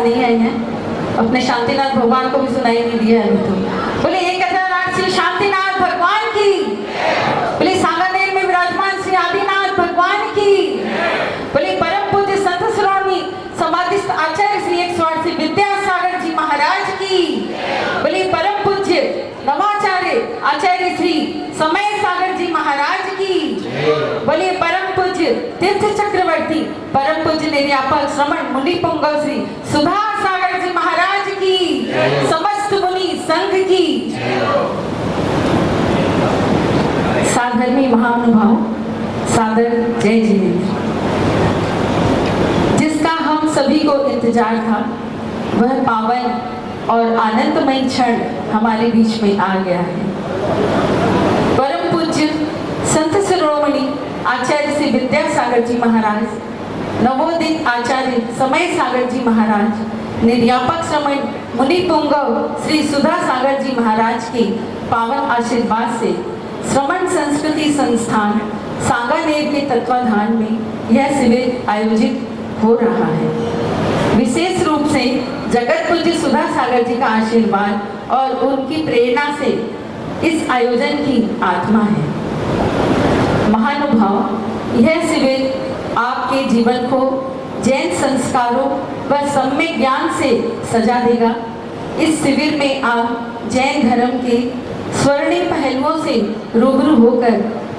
नहीं आई हैं, अपने शांतिनाथ भगवान को भी सुनाई नहीं दिया है तो बोले 1008 श्री शांतिनाथ भगवान की, बोले सांगानेर में विराजमान श्री आदिनाथ भगवान की, बोले परम पूज्य संत श्रोमणी समाधिस्थ आचार्य श्री 108 श्री विद्यासागर जी महाराज की, बोले परम पूज्य नवाचार्य आचार्य श्री समय सागर जी महाराज की, बोले परम पूज्य तीर्थ चक्रवर्ती परम पूज्य निर्यापक श्रमण मुनि पुंगव श्री सुधा सागर जी महाराज की, समस्त मुनि संघ की। साधर्मी महानुभाव सादर जय जिनेंद्र। जिसका हम सभी को इंतजार था वह पावन और आनंदमय क्षण हमारे बीच में आ गया है। परम पूज्य संत शिरोमणि आचार्य श्री विद्यासागर जी महाराज, नवोदित आचार्य समय सागर जी महाराज, निर्यापक श्रमण मुनि पुंगव श्री सुधा सागर जी महाराज के पावन आशीर्वाद से श्रमण संस्कृति संस्थान सांगानेर के तत्वाधान में यह शिविर आयोजित हो रहा है। विशेष रूप से जगत पूज्य सुधा सागर जी का आशीर्वाद और उनकी प्रेरणा से इस आयोजन की आत्मा है। महानुभाव, यह शिविर आपके जीवन को जैन संस्कारों व सम्यक ज्ञान से सजा देगा। इस शिविर में आप जैन धर्म के स्वर्णिम पहलुओं से रूबरू होकर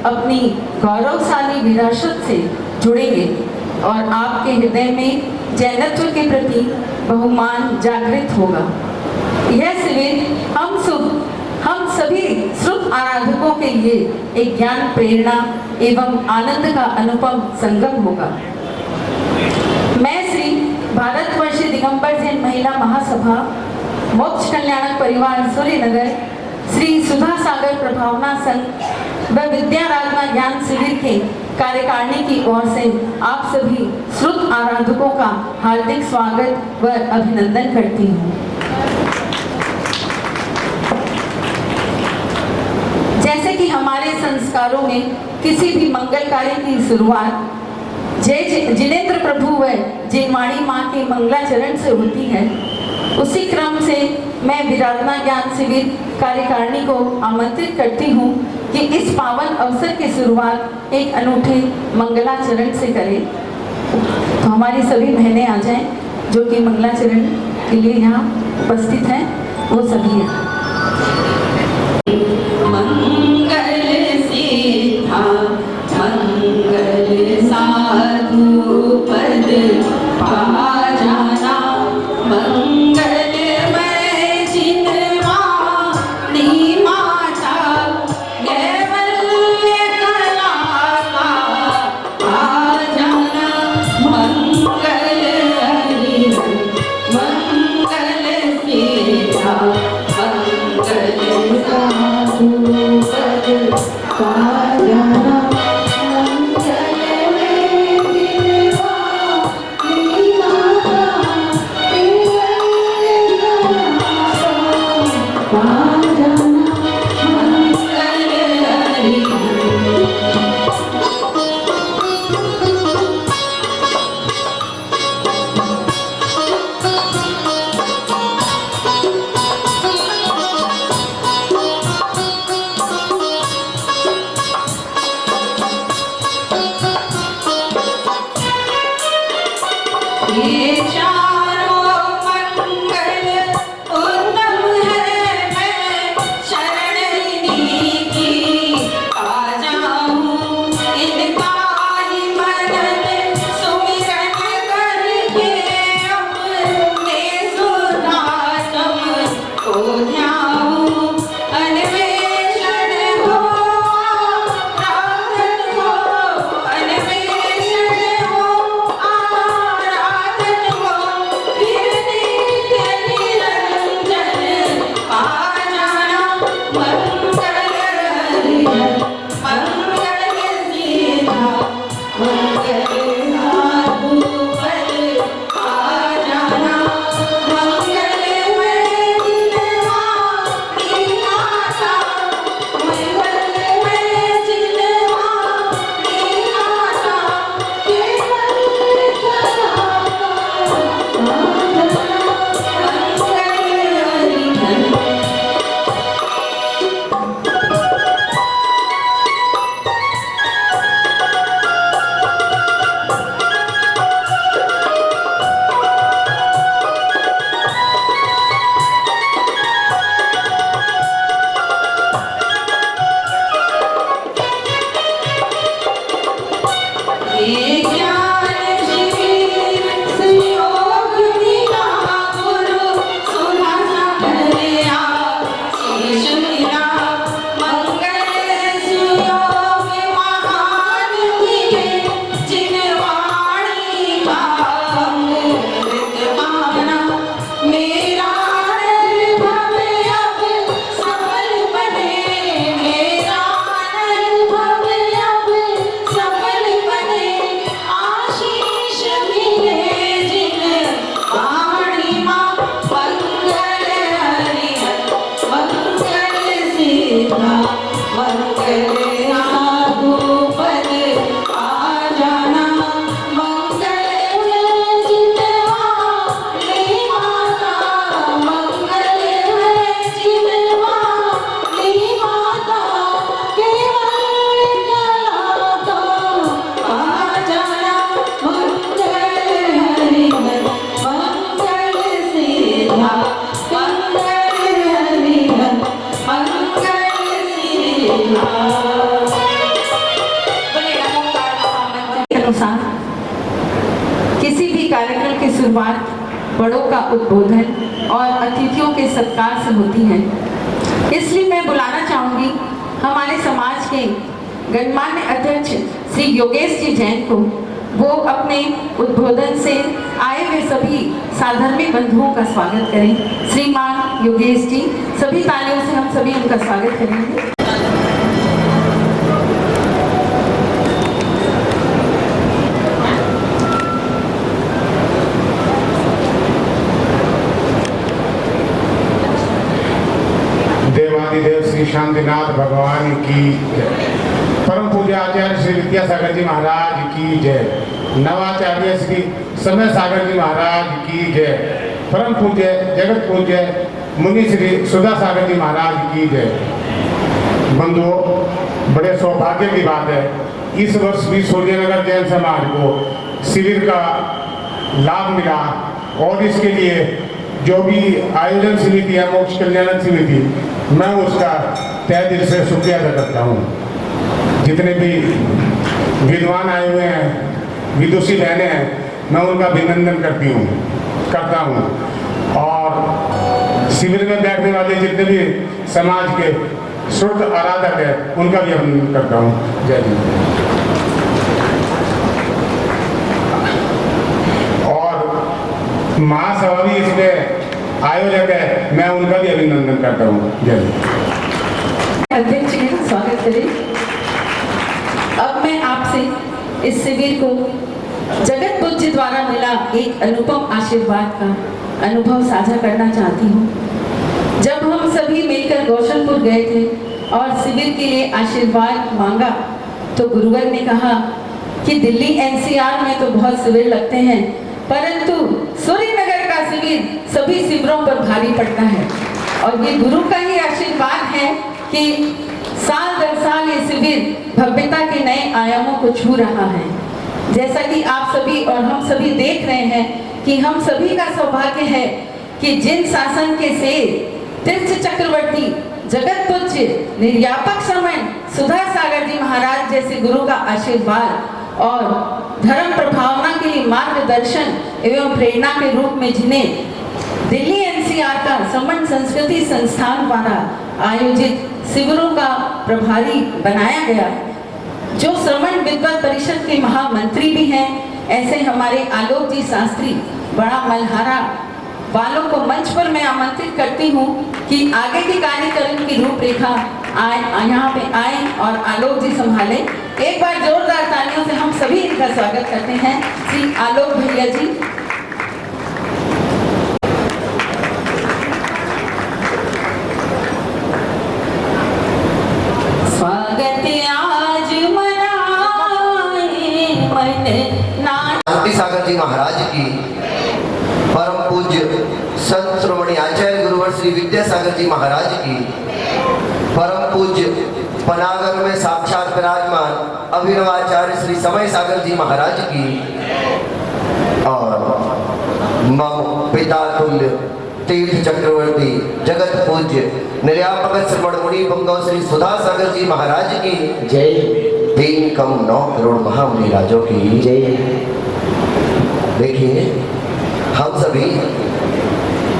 अपनी गौरवशाली विरासत से जुड़ेंगे और आपके हृदय में जैनत्व के प्रति बहुमान जागृत होगा। यह शिविर हम सभी श्रुत आराधकों के लिए एक ज्ञान प्रेरणा एवं आनंद का अनुपम संगम होगा। मैं श्री भारतवर्ष दिगंबर जैन महिला महासभा मोक्ष कल्याणक परिवार सूर्यनगर श्री सुधा सागर प्रभावना संघ व विद्याराधना ज्ञान शिविर के कार्यकारिणी की ओर से आप सभी श्रुत आराधकों का हार्दिक स्वागत व अभिनंदन करती हूँ। जैसे कि हमारे संस्कारों में किसी भी मंगल कार्य की शुरुआत जय जिनेंद्र प्रभु व जिनवाणी माँ के मंगलाचरण से होती है, उसी क्रम से मैं विराधना ज्ञान शिविर कार्यकारिणी को आमंत्रित करती हूँ कि इस पावन अवसर की शुरुआत एक अनूठे मंगलाचरण से करें। तो हमारी सभी बहनें आ जाएं जो कि मंगलाचरण के लिए यहाँ उपस्थित हैं, वो सभी हैं। मंगल सिद्धा मंगल साधु पद पा जाना, मंगलमय जिनवाणी माता कैवल्य कला का आ जाना, मंगल हरि मंगल सीता मंगल शुरुआत बड़ों का उद्बोधन और अतिथियों के सत्कार से होती है। इसलिए मैं बुलाना चाहूँगी हमारे समाज के गणमान्य अध्यक्ष श्री योगेश जी जैन को। वो अपने उद्बोधन से आए हुए सभी साधर्मिक बंधुओं का स्वागत करें। श्रीमान योगेश जी, सभी तालियों से हम सभी उनका स्वागत करेंगे। देवादिदेव श्री शांतिनाथ भगवान की जय। परम पूज्य आचार्य श्री विद्यासागर जी महाराज की जय। नवाचार्य श्री समय सागर जी महाराज की जय। परम पूज्य जगत पूज्य मुनि श्री सुधा सागर जी महाराज की जय। बंधुओं, बड़े सौभाग्य की बात है, इस वर्ष भी सूर्यनगर जैन समाज को शिविर का लाभ मिला और इसके लिए जो भी आयोजन समिति है, मोक्ष कल्याण समिति, मैं उसका तहे दिल से शुक्रिया अदा करता हूँ। जितने भी विद्वान आए हुए हैं, विदुषी बहनें हैं, मैं उनका अभिनंदन करता हूँ और शिविर में बैठने वाले जितने भी समाज के शुद्ध आराधक हैं, उनका भी अभिनंदन करता हूँ। जय हिंद। और महासभा भी इसमें आयोजक है, मैं उनका भी अभिनंदन करता हूँ। जय हिंद। अध्यक्ष जी का स्वागत करें। अब मैं आपसे इस शिविर को जगत पूज्य द्वारा मिला एक अनुपम आशीर्वाद का अनुभव साझा करना चाहती हूँ। जब हम सभी मिलकर गौशलपुर गए थे और शिविर के लिए आशीर्वाद मांगा तो गुरुवर ने कहा कि दिल्ली एनसीआर में तो बहुत शिविर लगते हैं, परंतु सूर्यनगर का शिविर सभी शिविरों पर भारी पड़ता है। और ये गुरु का ही आशीर्वाद है कि साल दर साल ये शिविर भव्यता के नए आयामों को छू रहा है। जैसा कि आप सभी और हम सभी देख रहे हैं कि हम सभी का सौभाग्य है कि जिन शासन के से तीर्थ चक्रवर्ती जगत पूज्य निर्यापक समन सुधा सागर जी महाराज जैसे गुरु का आशीर्वाद और धर्म प्रभावना के लिए मार्गदर्शन एवं प्रेरणा के रूप में जिन्हें दिल्ली एनसीआर का समन संस्कृति संस्थान द्वारा आयोजित शिविरों का प्रभारी बनाया गया, जो श्रमण विद्वत परिषद के महामंत्री भी हैं, ऐसे हमारे आलोक जी शास्त्री बड़ा मल्हारा वालों को मंच पर मैं आमंत्रित करती हूँ कि आगे के कार्यक्रम की रूपरेखा यहाँ पे आए और आलोक जी संभालें। एक बार जोरदार तालियों से हम सभी इनका स्वागत करते हैं। श्री आलोक भैया जी। सागर जी महाराज की, परम पूज्य संत श्रोमणी आचार्य गुरुवर श्री विद्यासागर जी महाराज की, परम पूज्य पनागर में साक्षात विराजमान अभिनवाचार्य श्री समय सागर जी महाराज की, और मम पिता तुल्य तीर्थ चक्रवर्ती जगत पूज्य निर्यापक श्रमण मुनि बंगो श्री सुधा सागर जी महाराज की जय। 3 कम 9 करोड़ महामुनि राजों की जय। देखिए, हम सभी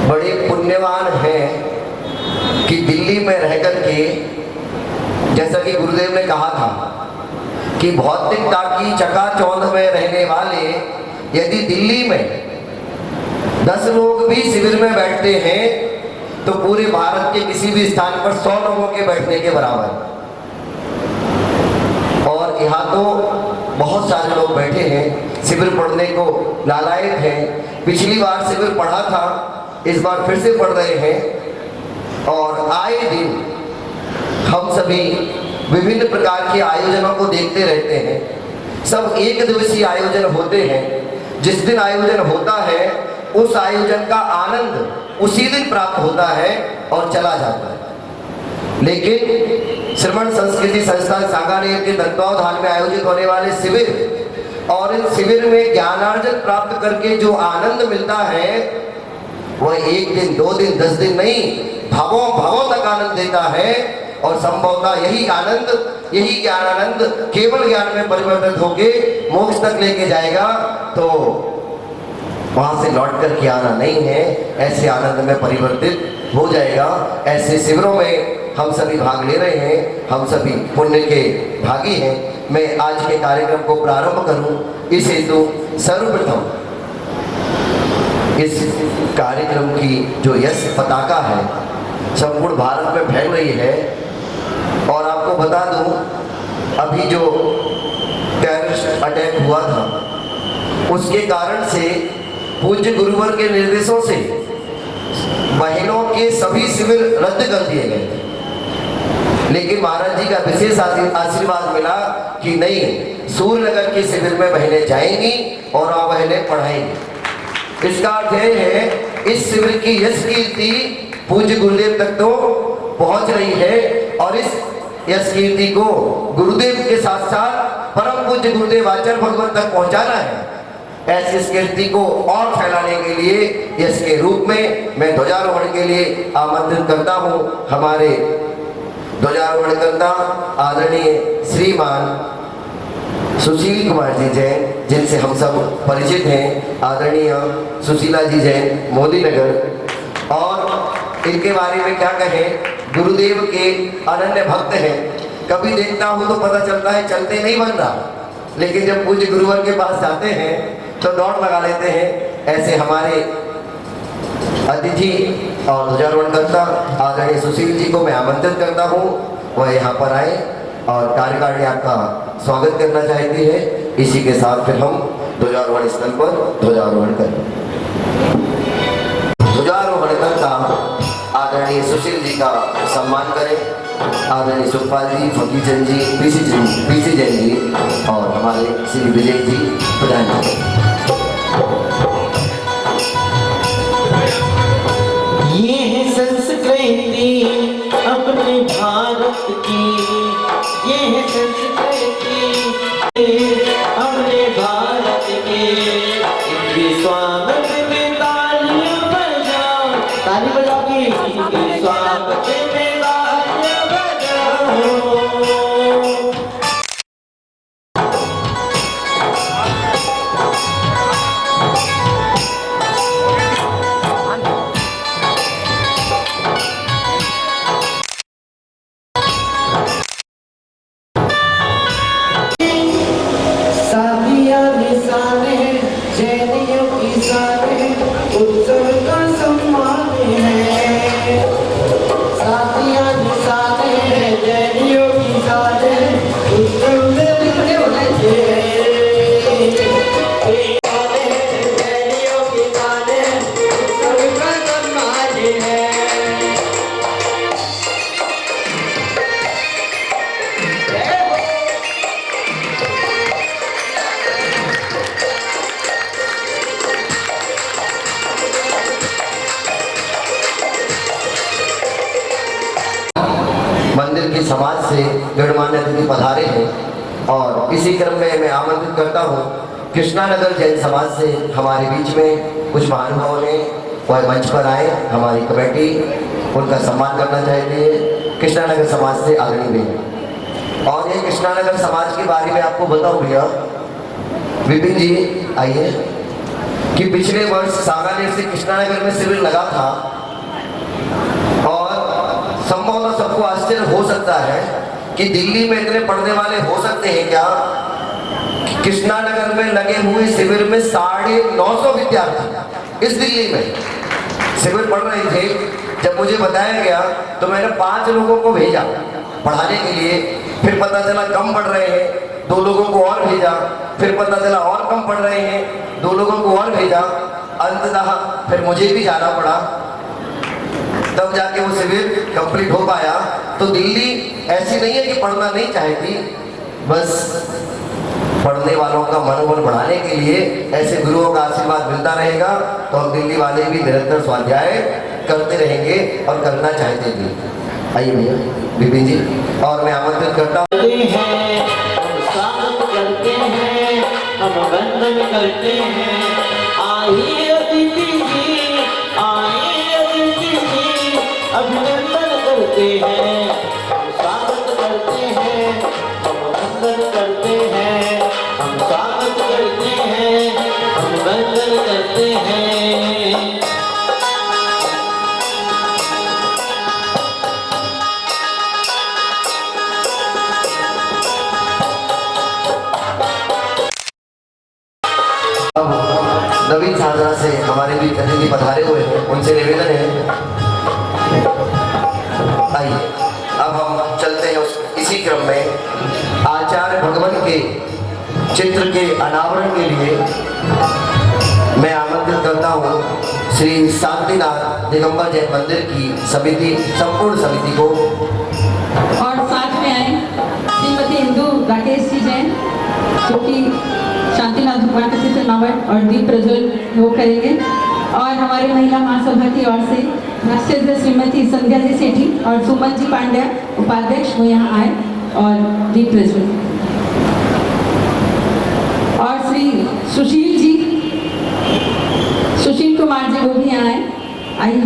बड़े पुण्यवान हैं कि दिल्ली में रह करके, जैसा कि गुरुदेव ने कहा था कि भौतिकता की चकाचौंध में रहने वाले यदि दिल्ली में 10 लोग भी शिविर में बैठते हैं तो पूरे भारत के किसी भी स्थान पर 100 लोगों के बैठने के बराबर। और यहाँ तो बहुत सारे लोग बैठे हैं, शिविर पढ़ने को लालायक हैं। पिछली बार शिविर पढ़ा था, इस बार फिर से पढ़ रहे हैं। और आए दिन हम सभी विभिन्न प्रकार के आयोजनों को देखते रहते हैं। सब एक दिवसीय आयोजन होते हैं। जिस दिन आयोजन होता है उस आयोजन का आनंद उसी दिन प्राप्त होता है और चला जाता है। लेकिन श्रमण संस्कृति संस्थान सांगानेर के तत्वावधान में आयोजित होने वाले शिविर और इन शिविर में ज्ञानार्जन प्राप्त करके जो आनंद मिलता है वह 1 दिन 2 दिन 10 दिन नहीं, भावों भावों तक आनंद देता है। और संभवतः यही आनंद, यही ज्ञानानंद केवल ज्ञान में परिवर्तित होके मोक्ष तक लेके जाएगा। तो वहाँ से लौट कर के आना नहीं है, ऐसे आनंद में परिवर्तित हो जाएगा। ऐसे शिविरों में हम सभी भाग ले रहे हैं, हम सभी पुण्य के भागी हैं। मैं आज के कार्यक्रम को प्रारंभ करूं, इस हेतु सर्वप्रथम इस कार्यक्रम की जो यश पताका है संपूर्ण भारत में फैल रही है। और आपको बता दूं, अभी जो टेररिस्ट अटैक हुआ था उसके कारण से पूज्य गुरुवर के निर्देशों से बहनों के सभी शिविर रद्द कर दिए गए थे, लेकिन महाराज जी का विशेष आशीर्वाद मिला कि नहीं, सूर्यनगर के शिविर में बहनें जाएंगी और वहाँ बहनें पढ़ाएंगी। इसका अर्थ यह है इस शिविर की यश कीर्ति पूज्य गुरुदेव तक तो पहुंच रही है और इस यश कीर्ति को गुरुदेव के साथ साथ परम पूज्य गुरुदेव आचार्य भगवत तक पहुंचाना है। ऐसी इस कीर्ति को और फैलाने के लिए यश के रूप में मैं ध्वजारोहण के लिए आमंत्रित करता हूं हमारे ध्वजारोहण करता आदरणीय श्रीमान सुशील कुमार जी जैन, जिनसे हम सब परिचित हैं, आदरणीय सुशीला जी जैन मोदी नगर। और इनके बारे में क्या कहें, गुरुदेव के अनन्य भक्त हैं। कभी देखता हूं तो पता चलता है चलते नहीं बन रहा, लेकिन जब पूज्य गुरुवर के पास जाते हैं तो दौड़ लगा लेते हैं। ऐसे हमारे अतिथि और ध्वजारोहण करता आदरणीय सुशील जी को मैं आमंत्रित करता हूं, वह यहाँ पर आए और कार्यकारिणी आपका स्वागत करना चाहती है। इसी के साथ फिर हम ध्वजारोहण स्थल पर ध्वजारोहण करें। ध्वजारोहण करता आदरणीय सुशील जी का सम्मान करें। आदरणीय सुखपाल जी, फकीर चंद जी, पीसी जैन जी और हमारे श्री विजय जी प्रधान जी। ये है संस्कृति अपने भारत की, ये है संस्कृति अपने भारत की। इनके स्वागत में तालियां बजाओ, ताली बजाओ की। इनके स्वागत में तालियां बजाओ। उत्सव का सम्मान है, साथियां निशाने हैं जैनियों की साले, उत्सव जैनियों की साले, उत्सव का सम्मान है। मंदिर की समाज से गणमान्य अतिथि पधारे हैं और इसी क्रम में मैं आमंत्रित करता हूँ कृष्णानगर जैन समाज से हमारे बीच में कुछ महानुभाव ने वह मंच पर आए, हमारी कमेटी उनका सम्मान करना चाहती है। कृष्णानगर समाज से आदरणीय भैया, और ये कृष्णानगर समाज के बारे में आपको बताऊँ भैया, विपिन जी आइए, कि पिछले वर्ष सांगानेर से कृष्णानगर में शिविर लगा था और संभवतः सबको आश्चर्य हो सकता है कि दिल्ली में इतने पढ़ने वाले हो सकते हैं क्या। कृष्णानगर में लगे हुए शिविर में 950 विद्यार्थी इस दिल्ली में शिविर पढ़ रहे थे। जब मुझे बताया गया तो मैंने 5 लोगों को भेजा पढ़ाने के लिए, फिर पता चला कम पढ़ रहे हैं, 2 लोगों को और भेजा, फिर पता चला और कम पढ़ रहे हैं, 2 लोगों को और भेजा, अंततः फिर मुझे भी जाना पड़ा, तब जाके वो शिविर कंप्लीट हो पाया। तो दिल्ली ऐसी नहीं है कि पढ़ना नहीं चाहती, बस पढ़ने वालों का मनोबल बढ़ाने के लिए ऐसे गुरुओं का आशीर्वाद मिलता रहेगा तो हम दिल्ली वाले भी निरंतर स्वाध्याय करते रहेंगे और करना चाहते भी। आइए भैया विपिन जी, और मैं आमंत्रित करता हूँ। हम स्वागत करते हैं, हम वंदन करते हैं। आइए अतिथि जी, आइए अतिथि जी, अभिनंदन करते हैं, हम स्वागत करते हैं, हम वंदन करते हैं, हम स्वागत करते हैं, हम वंदन करते हैं। निवेदन है। आइए अब हम चलते हैं इसी क्रम में आचार्य भगवान के चित्र के अनावरण के लिए मैं आमंत्रित करता हूँ श्री शांतिनाथ दिगंबर जैन मंदिर की समिति, संपूर्ण समिति को। और साथ में आए श्रीमती इंदु राकेश जी जैन, जो कि शांतिनाथ भगवान का चित्र अनावरण और दीप प्रज्वल वो करेंगे। और हमारे महिला महासभा की ओर से नक्षत्र श्रीमती संध्या जी सेठी और सुमन जी पांड्या उपाध्यक्ष वो यहाँ आए और दीप प्रज्वल। और श्री सुशील जी, सुशील कुमार जी वो भी यहाँ आए। आइए।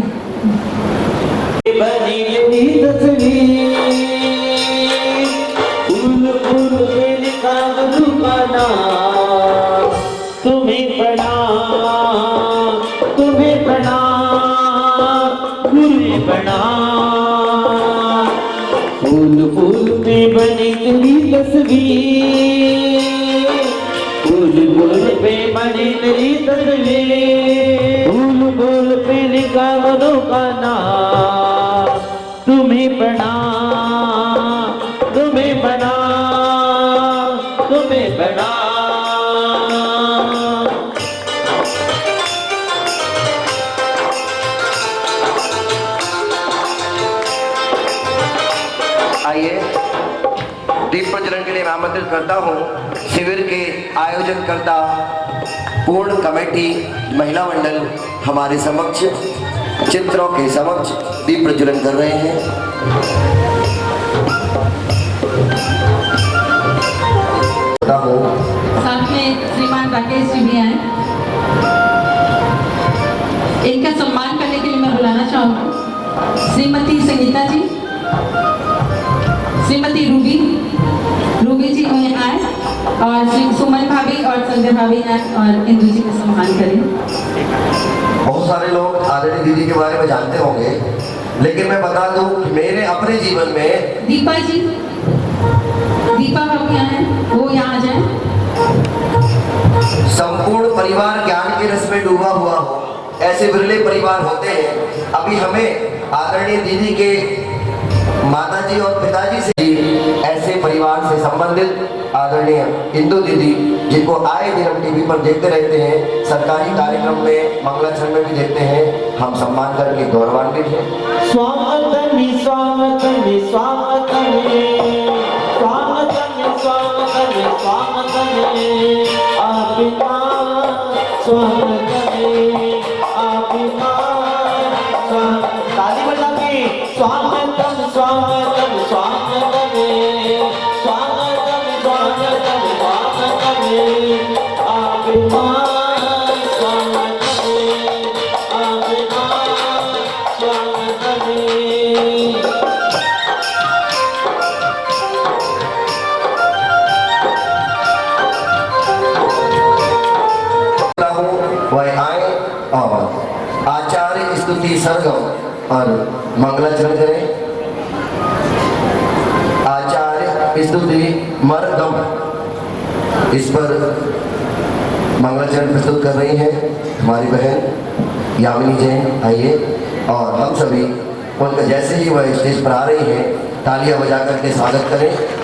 बनी मेरी तस्वीर, फूल फूल पे लिखा गुरु का नाम, तुम्हें प्रणाम, तुम्हें प्रणाम, गुरु प्रणाम। फूल फूल पे बनी तेरी तस्वीर, फूल फूल पे बनी तेरी तस्वीर, फूल फूल पे लिखा गुरु का नाम, तुम्हें प्रणाम, तुम्हें प्रणाम, तुम्हें प्रणाम। आइए दीप प्रज्वलन के लिए मैं आमंत्रित करता हूँ शिविर के आयोजन करता पूर्ण कमेटी महिला मंडल हमारे समक्ष चित्रों के समक्ष दीप प्रज्वलन कर रहे हैं। साथ में श्रीमान राकेश जी भी आए। इनका सम्मान करने के लिए मैं बुलाना चाहूँगी श्रीमती संगीता जी, श्रीमती रूबी जी यहाँ आए और श्री सुमन भाभी और संध्या भाभी आए और इंदु जी का सम्मान करें। बहुत सारे लोग आदरणीय दीदी के बारे में जानते होंगे, लेकिन मैं बता दूं कि मेरे अपने जीवन में दीपा जी, दीपा भाभी यहाँ हैं, वो यहाँ आ जाए। संपूर्ण परिवार ज्ञान के रस में डूबा हुआ हो, ऐसे बिरले परिवार होते हैं। अभी हमें आदरणीय दीदी के माताजी और पिताजी से ऐसे परिवार से संबंधित आदरणीय इंदु दीदी, जिनको आए दिन हम टीवी पर देखते रहते हैं, सरकारी कार्यक्रम में मंगलाचरण में भी देखते हैं, हम सम्मान करके गौरवान्वित हैं। स्वागतम स्वागतम स्वागतम स्वागतम स्वागतम स्वागतम, आपका स्वागतम, आपका ताली बजा के स्वागतम स्वागतम स्वागतम स्वागतम स्वागतम स्वागतम, आपका स्वागतम, आपका स्वागतम। वह आए और आचार्य स्तुति सरगम और मंगलाचरण करें। आचार्य स्तुति मरदम, इस पर मंगलाचरण प्रस्तुत कर रही हैं हमारी बहन यामिनी जैन। आइए और हम सभी उनका जैसे ही वह स्टेज पर आ रही हैं तालियां बजा करके स्वागत करें।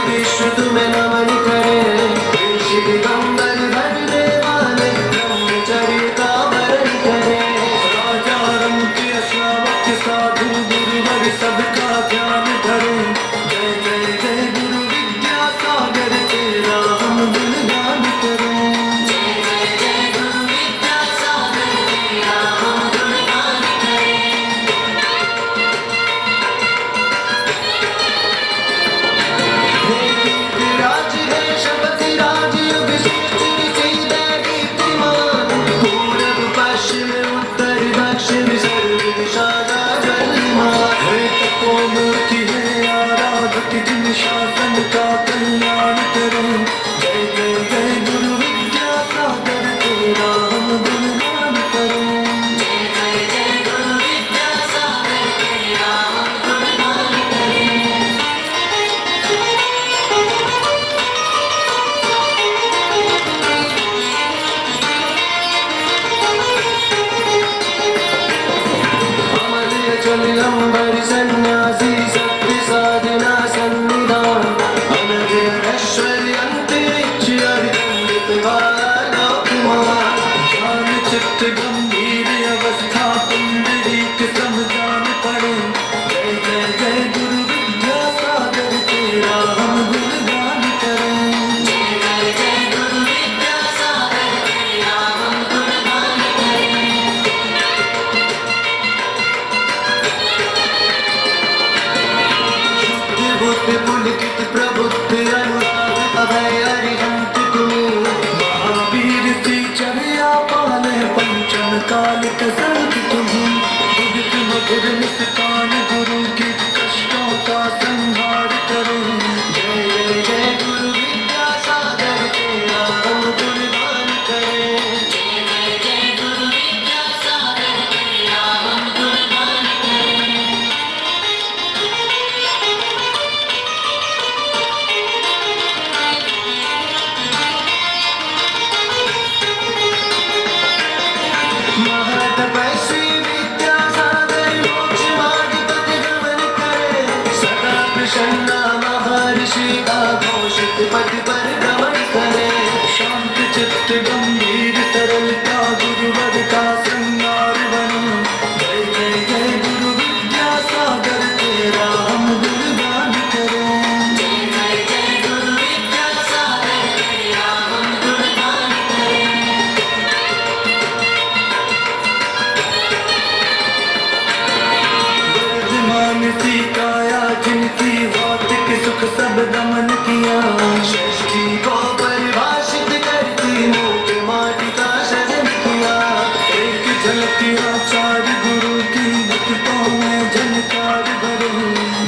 विश्व तुम्हें नमन करे, सकल अंबर सन्यासी सत्य साधना सन्निधान अनघ ऐश्वर्य अंतरिक्ष अभिनंदित लोकमान ज्ञान चित्त गंभीर अवस्था पुंडरीक समझान पड़े जय जय जय गुरु विद्या सागर तेरा हम गुणगान करें जय जय जय गुरु विद्या सागर तेरा हम गुणगान करें शुद्ध बुद्ध पुलकित प्रबुद्ध अनुराग अभय अरिहंत तुम्हें महावीर से चढ़या पाल पंचम काल कसंत तुम्हें उदित मधुर निष्कान गुरु के कष्टों का संहार करो जय जय जय गुरु विद्या सागर तेरा हम गुणगान करें जय जय जय गुरु विद्या सागर तेरा हम गुणगान करें महतपस्वी विद्यासागर मोक्ष मार्ग पथ गमन करे सदा प्रसन्ना महर्षि आघोषित पथ पर गमन करे शांत चित्त गंभीर सरलता गुरुवर का श्रृंगार बनो जय जय जय गुरु विद्यासागर तेरा हम गुणगान करें जय जय जय गुरु विद्यासागर तेरा हम गुणगान करें मानसी काया जिनकी भौतिक सुख सब दमन किया सृष्टि को परिभाषित करती मूक माटी का सृजन किया एक झलक आचार्य गुरु की भक्तों में झनकार भरे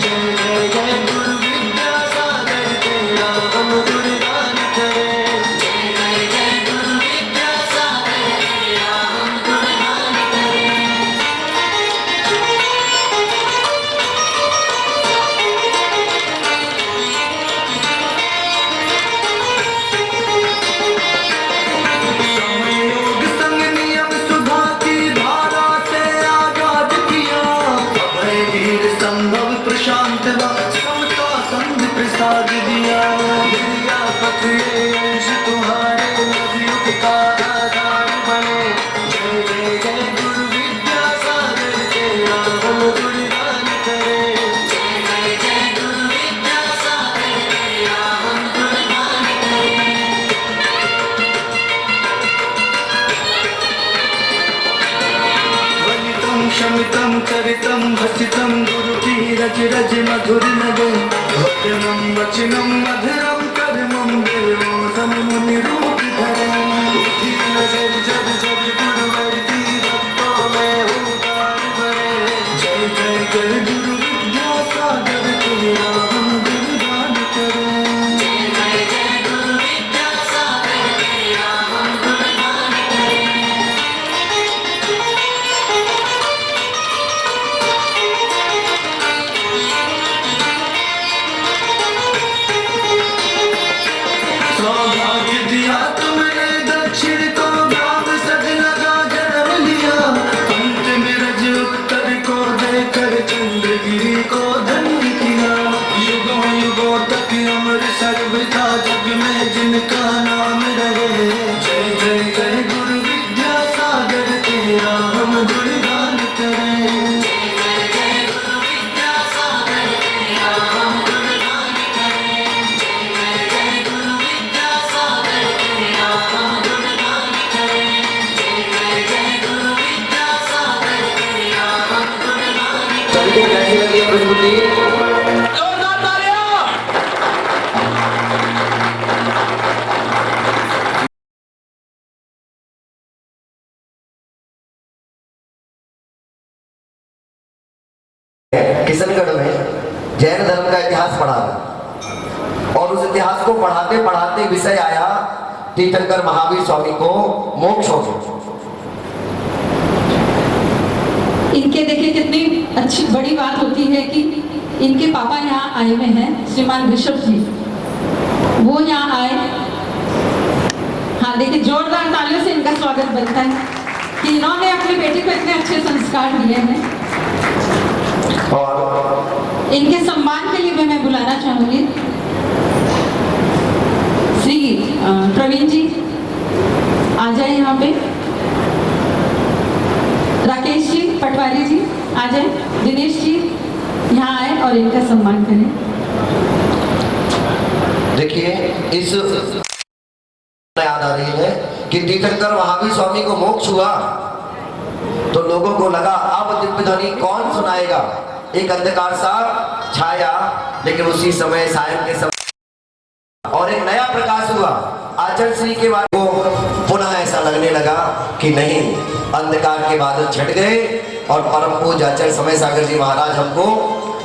जय जय जय गुरु विद्या सागर तेरा हम गुणगान करें जय जय जय गुरु विद्या सागर तेरा हम गुणगान करें संयोग संग नियम सुधा की धारा से आजाद किया अभय वीर संभव प्रशांत व समता संग प्रसाद दिया दिया पथ ये अंश तुम्हारे नवयुग का आधार बने जय जय जय गुरु विद्या सागर तेरा हम गुणगान करें जय जय जय गुरु विद्या सागर तेरा हम गुणगान करें वलितं शमितं चरितं हसितं गुरु की रज रज मधुर नगे वचनं वचनं मधुरं कर्मं विमोदं मुनि रूप धरे बुद्धि नजर जब जब गुरुवर की भक्तों में हुंकार भरे जय जय जय गुरु विद्या सागर तेरा हम गुणगान करें जय जय जय गुरु विद्या सागर तेरा हम गुणगान करें सौभाग्य दिया तुमने दक्षिण को भाव सद लगा जन्म लिया अंत में रज उत्तर को देकर चंद्रगिरी को धन्य किया युगों युगों तक अमर सर्वथा जग में जिनका नाम रहे जय जय जय गुरु विद्या सागर तेरा हम गुणगान करें जय जय जय गुरु विद्या सागर तेरा हम गुणगान करें जय जय जय गुरु विद्या सागर तेरा हम गुणगान करें जय जय जय गुरु विद्या सागर तेरा हम गुणगान चलिए कैसी लगी है प्रस्तुति जोरदार तालियां किशनगढ़ में जैन धर्म का इतिहास पढ़ा और उस इतिहास को पढ़ाते पढ़ाते विषय आया तीर्थंकर महावीर स्वामी को मोक्ष हो गया। इनके देखिए कितनी अच्छी बड़ी बात होती है कि इनके पापा यहाँ आए हुए हैं, श्रीमान ऋषभ जी, वो यहाँ आए। हाँ देखिए जोरदार तालियों से इनका स्वागत बनता है कि इन्होंने अपनी बेटी को इतने अच्छे संस्कार दिए हैं। और इनके सम्मान के लिए मैं बुलाना चाहूंगी श्री प्रवीण जी, आ जाए यहाँ पे। राकेश जी पटवारी जी आ जाए। दिनेश जी यहाँ आए और इनका सम्मान करें। देखिए, इस याद आ रही है कि तीर्थंकर महावीर स्वामी को मोक्ष हुआ तो लोगों को लगा अब दिव्य ध्वनि कौन सुनाएगा। एक अंधकार सा छाया, लेकिन उसी समय सायं के समय और एक नया प्रकाश हुआ। आचार्य श्री के बाद को पुनः ऐसा लगने लगा कि नहीं, अंधकार के बादल छट गए और परम पूज्य आचार्य समय सागर जी महाराज हमको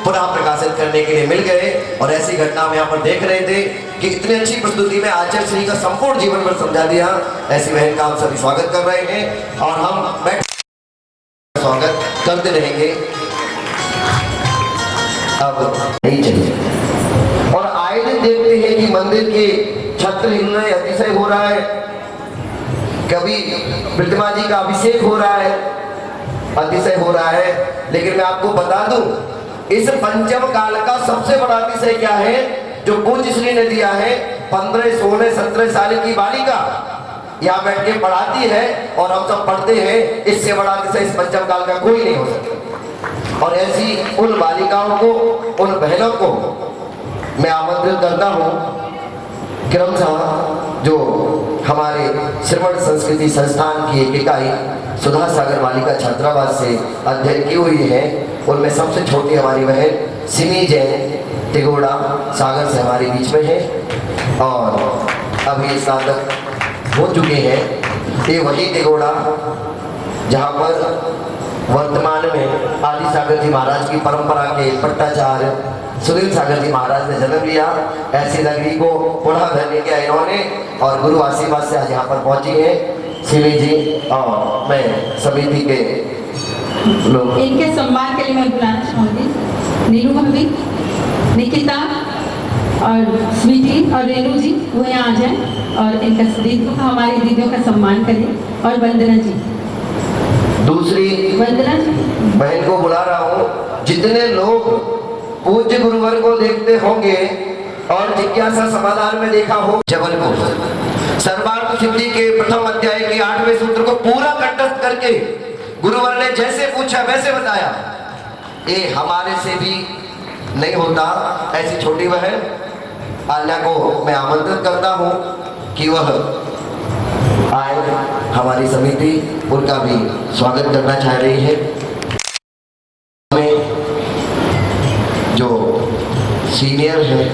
पुनः प्रकाशित करने के लिए मिल गए। और ऐसी घटना हम यहाँ पर देख रहे थे कि इतनी अच्छी प्रस्तुति में आचार्य श्री का संपूर्ण जीवन पर समझा दिया। ऐसी बहन का हम सभी स्वागत कर रहे हैं और हम बैठ स्वागत करते रहेंगे। अब नहीं चलिए। और आए दिन देखते हैं कि मंदिर के छत्र हिलने अतिशय हो रहा है, कभी प्रतिमा जी का अभिषेक हो रहा है, अतिशय हो रहा है। लेकिन मैं आपको बता दूं, इस पंचम काल का सबसे बड़ा अतिशय क्या है जो पूज्य श्री ने दिया है। 15, 16, 17 साल की बालिका यहाँ बैठ के पढ़ाती है और हम सब पढ़ते हैं। इससे बड़ा अतिशय इस पंचम काल का कोई नहीं हो सकता। और ऐसी उन बालिकाओं को, उन बहनों को मैं आमंत्रित करता हूँ क्रमशः जो हमारे श्रवण संस्कृति संस्थान की एक इकाई सुधा सागर बालिका छात्रावास से अध्ययन की हुई है। उनमें सबसे छोटी हमारी बहन सिमी जैन तिगोड़ा सागर से हमारे बीच में है और अभी स्नातक हो चुके हैं। ये वही तिगोड़ा जहाँ पर वर्तमान में आदि सागर जी महाराज की परंपरा के पट्टाचार्य सुनील सागर जी महाराज ने जन्म लिया। ऐसी नगरी को पुनः धन्य किया इन्होंने और गुरु आशीर्वाद से आज यहाँ पर पहुंची है सिमी जी और मैं समिति के लोग। इनके सम्मान के लिए मैं बुलाना चाहूंगी नीलू भाभी, निकिता और स्वीटी और रेणु जी, वो यहाँ आ जाए और इनका हमारी दीदियों का सम्मान करें। और वंदना जी, दूसरी वंदना जी बहन को बुला रहा हूँ। जितने लोग पूज्य गुरुवर को देखते होंगे और जिज्ञासा समाधान में देखा हो, जबलपुर सर्वार्थ सिद्धि के प्रथम अध्याय के 8वें सूत्र को पूरा कंठस्थ करके गुरुवर ने जैसे पूछा वैसे बताया। ये हमारे से भी नहीं होता। ऐसी छोटी बहन आल्या को मैं आमंत्रित करता हूँ कि वह आए। हमारी समिति उनका भी स्वागत करना चाह रही है। जो सीनियर है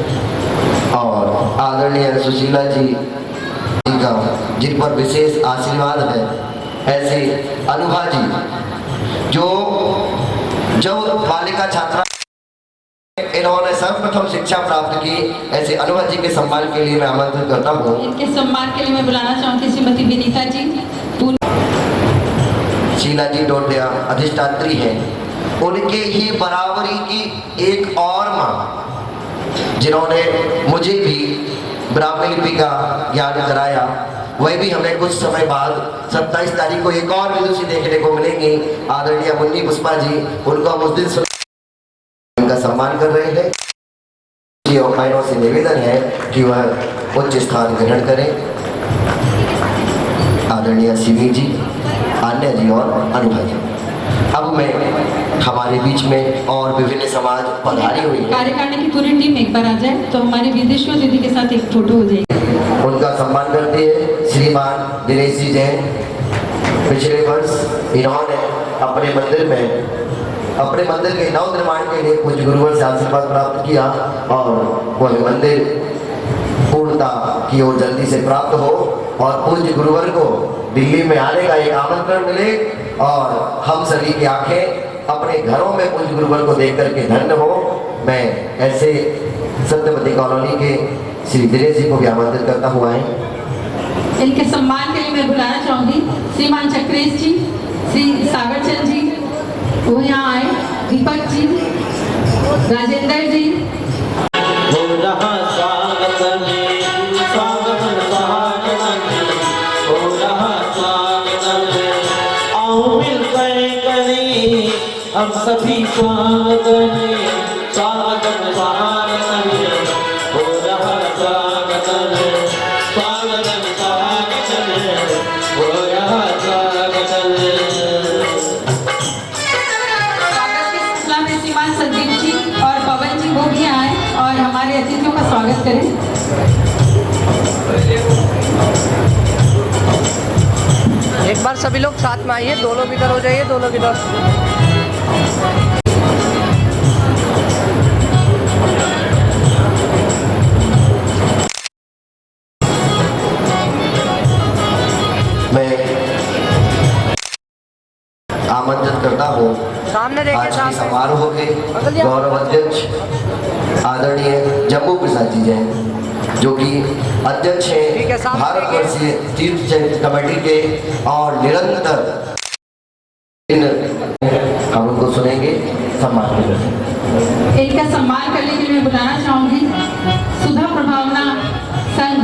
और आदरणीय सुशीला जी का जिन पर विशेष आशीर्वाद है, ऐसे अनुभा जी जो बालिका छात्रा इन्होंने सर्वप्रथम शिक्षा प्राप्त की, ऐसे अनुभा जी के सम्मान के लिए मैं आमंत्रित करता हूँ। इनके सम्मान के लिए मैं बुलाना चाहूंगी श्रीमती विनीता जी। शीला जी डोडिया अधिष्ठात्री हैं। उनके ही बराबरी की एक और माँ जिन्होंने मुझे भी ब्राह्मी लिपि का ज्ञान कराया, वह भी हमें कुछ समय बाद 27 तारीख को एक और विदुषी देखने को मिलेंगी। आदरणीय मुन्नी पुष्पा जी, उनको हम उस दिन उनका सम्मान कर रहे हैं। बहनों से निवेदन है कि वह उच्च स्थान ग्रहण करें। आदरणीय सिमी जी, अन्य जी और अनुभव जी। अब मैं हमारे बीच में और विभिन्न समाज पधारी हुई है। कार्यकारिणी की पूरी टीम एक बार आ जाए तो हमारी विदेशियों दीदी के साथ एक फोटो हो जाएगी। उनका सम्मान करते हैं श्रीमान दिनेश जी जैन। पिछले वर्ष इन्होंने अपने मंदिर के नव निर्माण के लिए पूज्य गुरुवर से आशीर्वाद प्राप्त किया और वह मंदिर पूर्णता की ओर जल्दी से प्राप्त हो और पूज्य गुरुवर को दिल्ली में आने का एक आमंत्रण मिले और हम सभी की आंखें अपने घरों में पूज्य गुरुवर को देख करके धन्य हो। मैं ऐसे सत्यवती कॉलोनी के श्री दिनेश जी को भी आमंत्रित करता हुआ है। इनके सम्मान के लिए मैं बुलाना चाहूंगी श्रीमान चक्रेश जी, श्री सागर चंद जी, वो यहाँ आए। दीपक जी, राजेंद्र जी। हो रहा स्वागत में, स्वागत सहागत में, हो रहा स्वागत में, आओ मिलकर करें हम सभी स्वागत स्वागत स्वागत हो रहा स्वागत स्वागत स्वागत हो रहा स्वागत। स्वागत की श्रृंखला में श्रीमान संदीप जी और पवन जी वो भी आए और हमारे अतिथियों का स्वागत करें। एक बार सभी लोग साथ में आइए, दो लोग इधर हो जाइए, दो लोग इधर। मैं आमंत्रित करता हूँ सामने देखिए, आज के सामने। समारोह के गौरव अध्यक्ष आदरणीय जम्मू प्रसाद जी जैन, जो कि अध्यक्ष ठीक है, हैं सामने भारतवर्षीय तीर्थ कमेटी के और निरंतर हम उनको सुनेंगे, सम्मान करेंगे। इनका सम्मान करने के लिए मैं बुलाना चाहूंगी सुधा प्रभावना संघ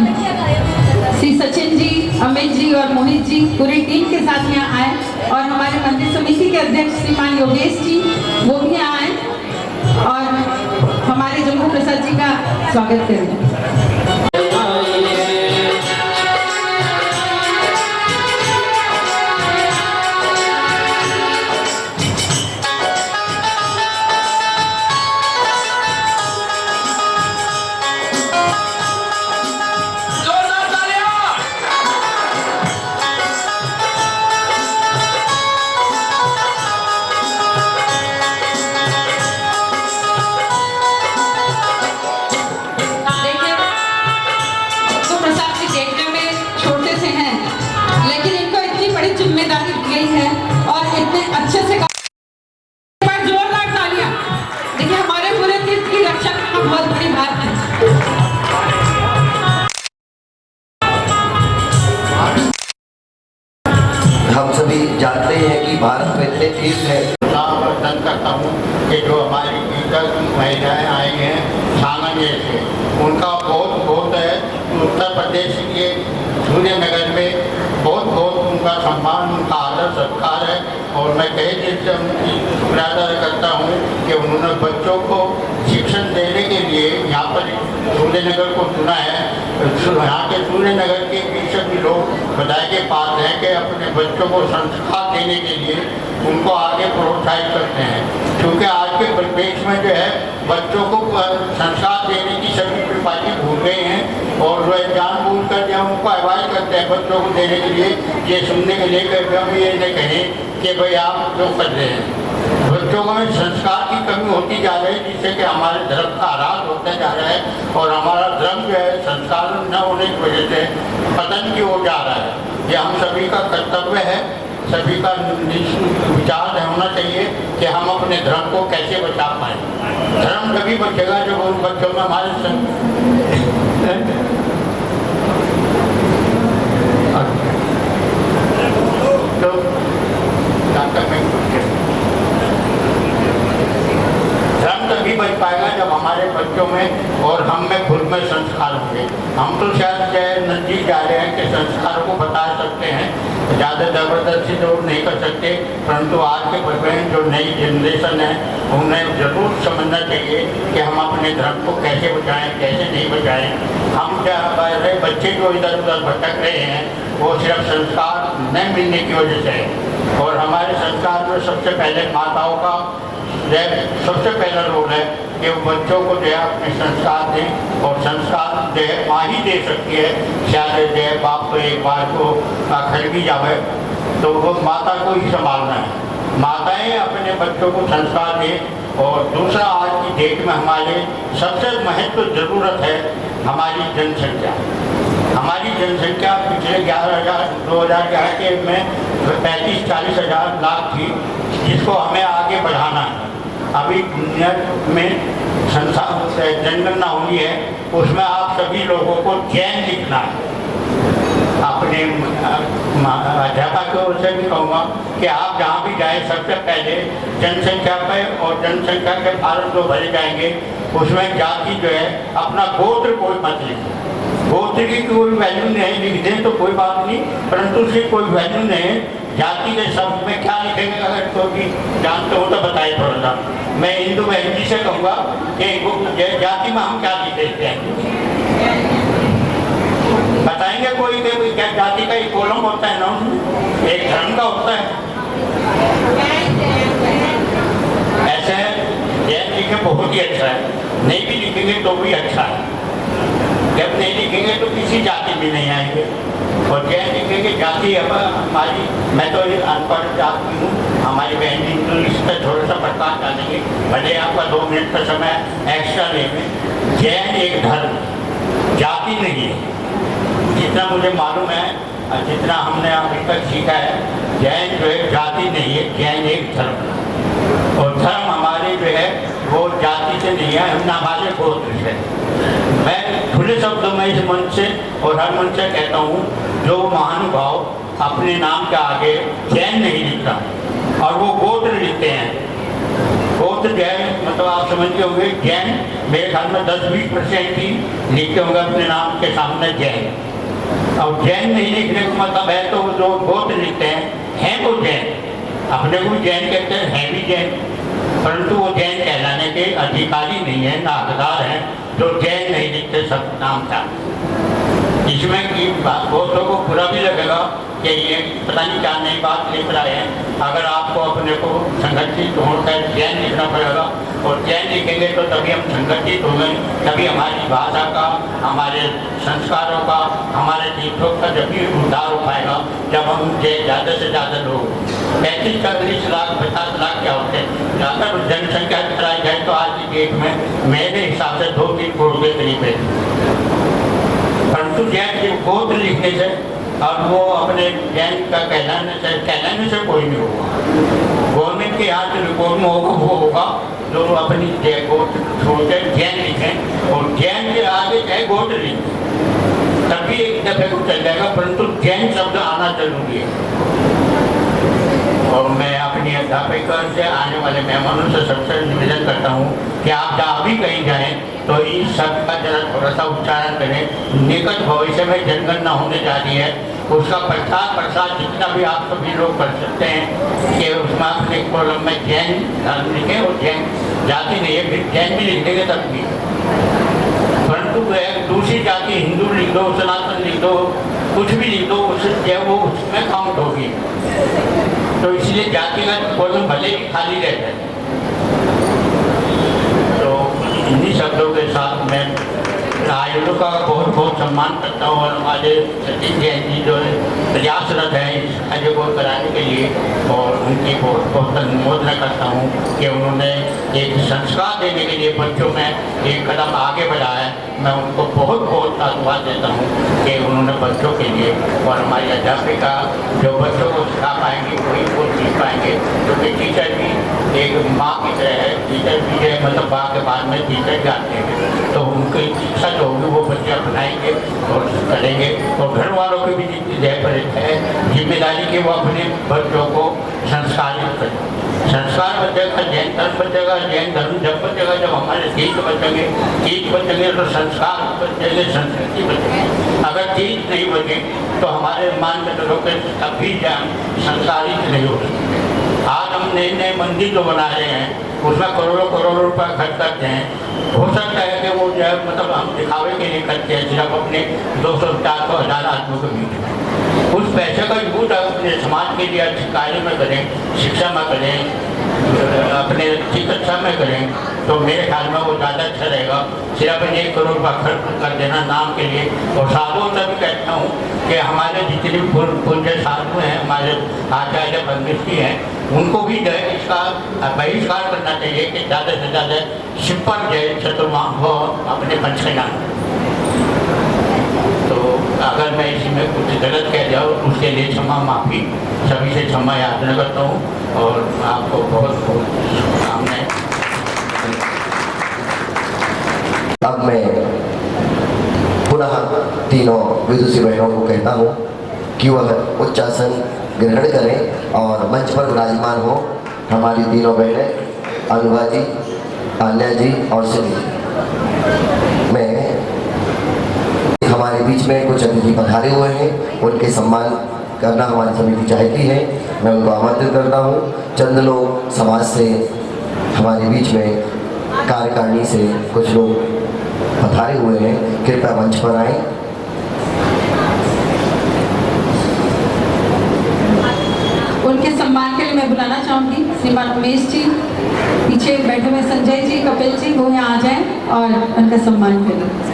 श्री सचिन जी, अमित जी और मोहित जी पूरी टीम के साथ यहाँ आए और हमारे मंदिर समिति के अध्यक्ष श्रीमान योगेश जी वो भी आए और हमारे जम्मू प्रसाद जी का स्वागत करेंगे। जिम्मेदारी दी गई है और इतने अच्छे से जोरदार तालियां। देखिए हमारे पूरे तीर्थ की रक्षा करना बहुत बड़ी बात है। हम सभी जानते हैं कि भारत में इतने तीर्थ हैं। वर्णन करता हूँ कि जो हमारी इधर महिलाएं आई हैं सांगनेर से, उनका बहुत बहुत है उत्तर प्रदेश के सूर्यनगर में बहुत बहुत उनका सम्मान, उनका आदर सत्कार है। और मैं कई दिन से उनकी शुक्रिया करता हूँ कि उन्होंने बच्चों को शिक्षण देने के लिए यहाँ पर सूर्यनगर को चुना है। यहाँ के सूर्यनगर के बीच भी लोग बधाई के पास हैं कि अपने बच्चों को संस्कार देने के लिए उनको आगे प्रोत्साहित करते हैं, क्योंकि आज के परिवेश में जो है बच्चों को संस्कार देने की सभी परिपाटी भूल गए हैं और वह जानबूझ कर जो उनको अवॉइड करते हैं बच्चों को देने के लिए, ये सुनने के लिए कि हम ये नहीं कहें कि भाई आप जो कर रहे हैं। बच्चों में संस्कार की कमी होती जा रही है, जिससे कि हमारे धर्म का ह्रास होता जा रहा है और हमारा धर्म जो है संस्कार न होने की वजह से पतन की ओर जा रहा है। ये हम सभी का कर्तव्य है, सभी का विचार होना चाहिए कि हम अपने धर्म को कैसे बचा पाए। धर्म तभी बचेगा जब उन बच्चों में हमारे धर्म तभी बच पाएगा जब हमारे बच्चों में और हम में खुद में संस्कार होंगे। हम तो शायद नजदीक जा रहे हैं कि संस्कारों को बता सकते हैं, ज़्यादा ज़बरदस्ती तो नहीं कर सकते, परंतु आज के परिवेश जो नई जनरेशन है उन्हें ज़रूर समझना चाहिए कि हम अपने धर्म को कैसे बचाएं, कैसे नहीं बचाएं। हम क्या बच्चे जो इधर उधर भटक रहे हैं वो सिर्फ संस्कार नहीं मिलने की वजह से है। और हमारे संस्कार में सबसे पहले माताओं का सबसे पहला रोल है कि वो बच्चों को जो है अपने संस्कार दें, और संस्कार जो है माँ ही दे सकती है। शायद जो है बाप को एक बार को खल भी जावे तो वो माता को ही संभालना है। माताएं अपने बच्चों को संस्कार दें। और दूसरा, आज की डेट में हमारे सबसे महत्व ज़रूरत है हमारी जनसंख्या। हमारी जनसंख्या पिछले 2011 के में 35-40 हज़ार लाख थी, जिसको हमें आगे बढ़ाना है। अभी दुनिया में जनगणना होनी है, उसमें आप सभी लोगों को जैन लिखना है। अपने अध्यापक की ओर से भी कहूँगा कि आप जहाँ भी जाएं सबसे पहले जनसंख्या पर और जनसंख्या के फार्म जो भरे जाएंगे उसमें जाति जो है अपना गोत्र कोई मत लिखें। गोत्र की कोई वैल्यू नहीं, लिख दें तो कोई बात नहीं, परंतु उसकी कोई वैल्यू नहीं। जाति के शब्द में क्या लिखेंगे, अगर कोई जानते हो तो बताइए थोड़ा सा। मैं हिंदू बहन जी से कहूँगा कि जाति में हम क्या लिखते हैं, बताएंगे कोई कि क्या जाति का एक कॉलम होता है ना, उसमें एक धर्म का होता है। ऐसे जैन लिखे बहुत ही अच्छा है, नहीं भी लिखेंगे तो भी अच्छा है। जब नहीं लिखेंगे तो किसी जाति में नहीं आएंगे, और जैन लिखेंगे जाति अब हमारी, मैं तो अनपढ़ जाति हूँ, हमारी बहन जी तो इस पर थोड़ा सा प्रकाश डालेंगे, भले आपका 2 मिनट का समय एक्स्ट्रा लेंगे। जैन एक धर्म, जाति नहीं है, जितना मुझे मालूम है, जितना हमने अभी तक सीखा है। जैन जो है जाति नहीं है, जैन एक धर्म, और धर्म हमारे जो है वो जाति से नहीं है, हम हमारे गोत्र से। मैं खुले शब्दों में इस मंच से और हर मंच से कहता हूँ, जो महानुभाव अपने नाम के आगे जैन नहीं लिखता और वो गोत्र लिखते हैं, गोत्र जैन मतलब आप समझते होंगे, जैन मेरे ख्याल में 10-20% ही लिखते होंगे अपने नाम के सामने जैन, और जैन नहीं लिखने का मतलब है तो जो गोत्र लिखते हैं वो जैन, अपने को भी जैन कहते हैं भी जैन, परंतु वो जैन कहलाने के अधिकारी नहीं है, ना हकदार हैं, जो जैन नहीं लिखते सब नाम था। इसमें की बहुत लोगों को बुरा भी लगेगा कि ये पता नहीं क्या नई बात लिख रहे हैं। अगर आपको अपने को संगठित होकर जैन लिखना पड़ेगा, और जैन लिखेंगे तो तभी हम संगठित होंगे, तभी हमारी भाषा का, हमारे संस्कारों का, हमारे तीर्थों का जब भी उद्धार हो पाएगा, जब हम ज़्यादा से ज़्यादा लोग 35-40 लाख 50 लाख क्या होते हैं, अगर जनसंख्या कराई जाए तो आज की डेट में मेरे हिसाब से 2-3 करोड़ के करीब है। परंतु जैन के गोत्र लिखने से और वो अपने जैन का कहलाने से कोई नहीं होगा। गवर्नमेंट के यहाँ से रिपोर्ट में होगा वो होगा जो अपनी गोत्र छोड़कर जैन लिखें, और जैन के आगे चाहे गोत्र लिखें, तभी एक दफे को चल जाएगा, परंतु जैन शब्द आना जरूरी है। और मैं अपनी अध्यापिका से आने वाले मेहमानों से सबसे निवेदन करता हूँ कि आप जहाँ भी कहीं जाएँ तो इस शब्द का जरा थोड़ा सा उच्चारण करें। निकट भविष्य में जनगणना होने जा रही है, उसका प्रचार प्रसार जितना भी आप सभी लोग कर सकते हैं कि उसमें अपने कॉलम में जैन धर्म लिखें, और जैन जाति नहीं है, फिर जैन भी लिख देंगे तब भी, परंतु दूसरी जाति हिंदू लिख दो, सनातन लिख दो, कुछ भी लिख दो, उससे वो उसमें काउंट होगी। तो इसलिए जातिगत कॉलम भले ही खाली रहता है। तो इन्हीं शब्दों के साथ मैं आयोजकों का बहुत बहुत सम्मान करता हूँ, और हमारे सतीश जैन जी जो प्रयासरत हैं इस कार्य को कराने के लिए, और उनकी बहुत बहुत अनुमोदना करता हूँ कि उन्होंने एक संस्कार देने के लिए बच्चों में एक कदम आगे बढ़ाया है। मैं उनको बहुत बहुत धन्यवाद देता हूँ कि उन्होंने बच्चों के लिए, और हमारी अध्यापिका जो बच्चों को सिखा पाएंगे वही वो सीख पाएंगे, क्योंकि टीचर भी एक माँ की तरह है, टीचर भी है, मतलब माँ के बाद में टीचर जाते हैं, तो उनकी इच्छा जो होगी वो बच्चे अपनाएंगे और करेंगे। और घर वालों की भी जिम्मेदारी कि वो अपने बच्चों को संस्कारित करें। संस्कार बचेगा, जैन धर्म बचेगा, जैन धर्म जब बचेगा जब हमारे तीर्थ बचेंगे, तीर्थ बचेंगे तो संस्कार बचेंगे, संस्कृति बचेगी। अगर तीर्थ नहीं बचे तो हमारे मान में लोग कभी संस्कारित नहीं हो सकते। आज हम नए नए मंदिर जो बना रहे हैं उसमें करोड़ों करोड़ों रुपया खर्च करते हैं। हो सकता है कि वो जो है मतलब हम दिखावे के लिए करते हैं, सिर्फ अपने 200-400 हज़ार आदमियों के बीच में। उस पैसे का यूज अपने समाज के लिए अच्छे कार्य में करें, शिक्षा में करें, अपने चिकित्सा में करें, तो मेरे ख्याल में वो ज़्यादा अच्छा रहेगा। सिर्फ 1 करोड़ का खर्च कर देना नाम के लिए। और साधुओं से भी कहता हूँ कि हमारे जितने भी पूज्य साधु हैं, हमारे आचार्य ब्रह्मर्षि हैं, उनको भी जो है इसका बहिष्कार करना चाहिए कि ज़्यादा से ज़्यादा सिंपल जो है चतुर्माह हो अपने पंचकन्या। तो अगर मैं इसी में कुछ गलत कह जाऊँ उसके लिए क्षमा माफ़ी, सभी से क्षमा याचना करता हूँ, और आपको बहुत बहुत शुभकामनाएं। अब मैं पुनः तीनों विदुषी बहनों को कहता हूँ कि वह उच्चासन ग्रहण करें और मंच पर विराजमान हो। हमारी तीनों बहनें अनुभा जी, आन्या जी और सिंधी। मैं हमारी बीच में कुछ अतिथि पधारे हुए हैं, उनके सम्मान करना हमारी समिति चाहती है। मैं उनको आमंत्रित करता हूँ। चंद लोग समाज से हमारे बीच में कार्यकारिणी से कुछ लोग पधारे हुए हैं, कृपया मंच पर आएं। उनके सम्मान के लिए मैं बुलाना चाहूंगी श्रीमान उमेश जी, पीछे बैठे हुए संजय जी, कपिल जी, वो यहाँ आ जाएं और उनका सम्मान करें।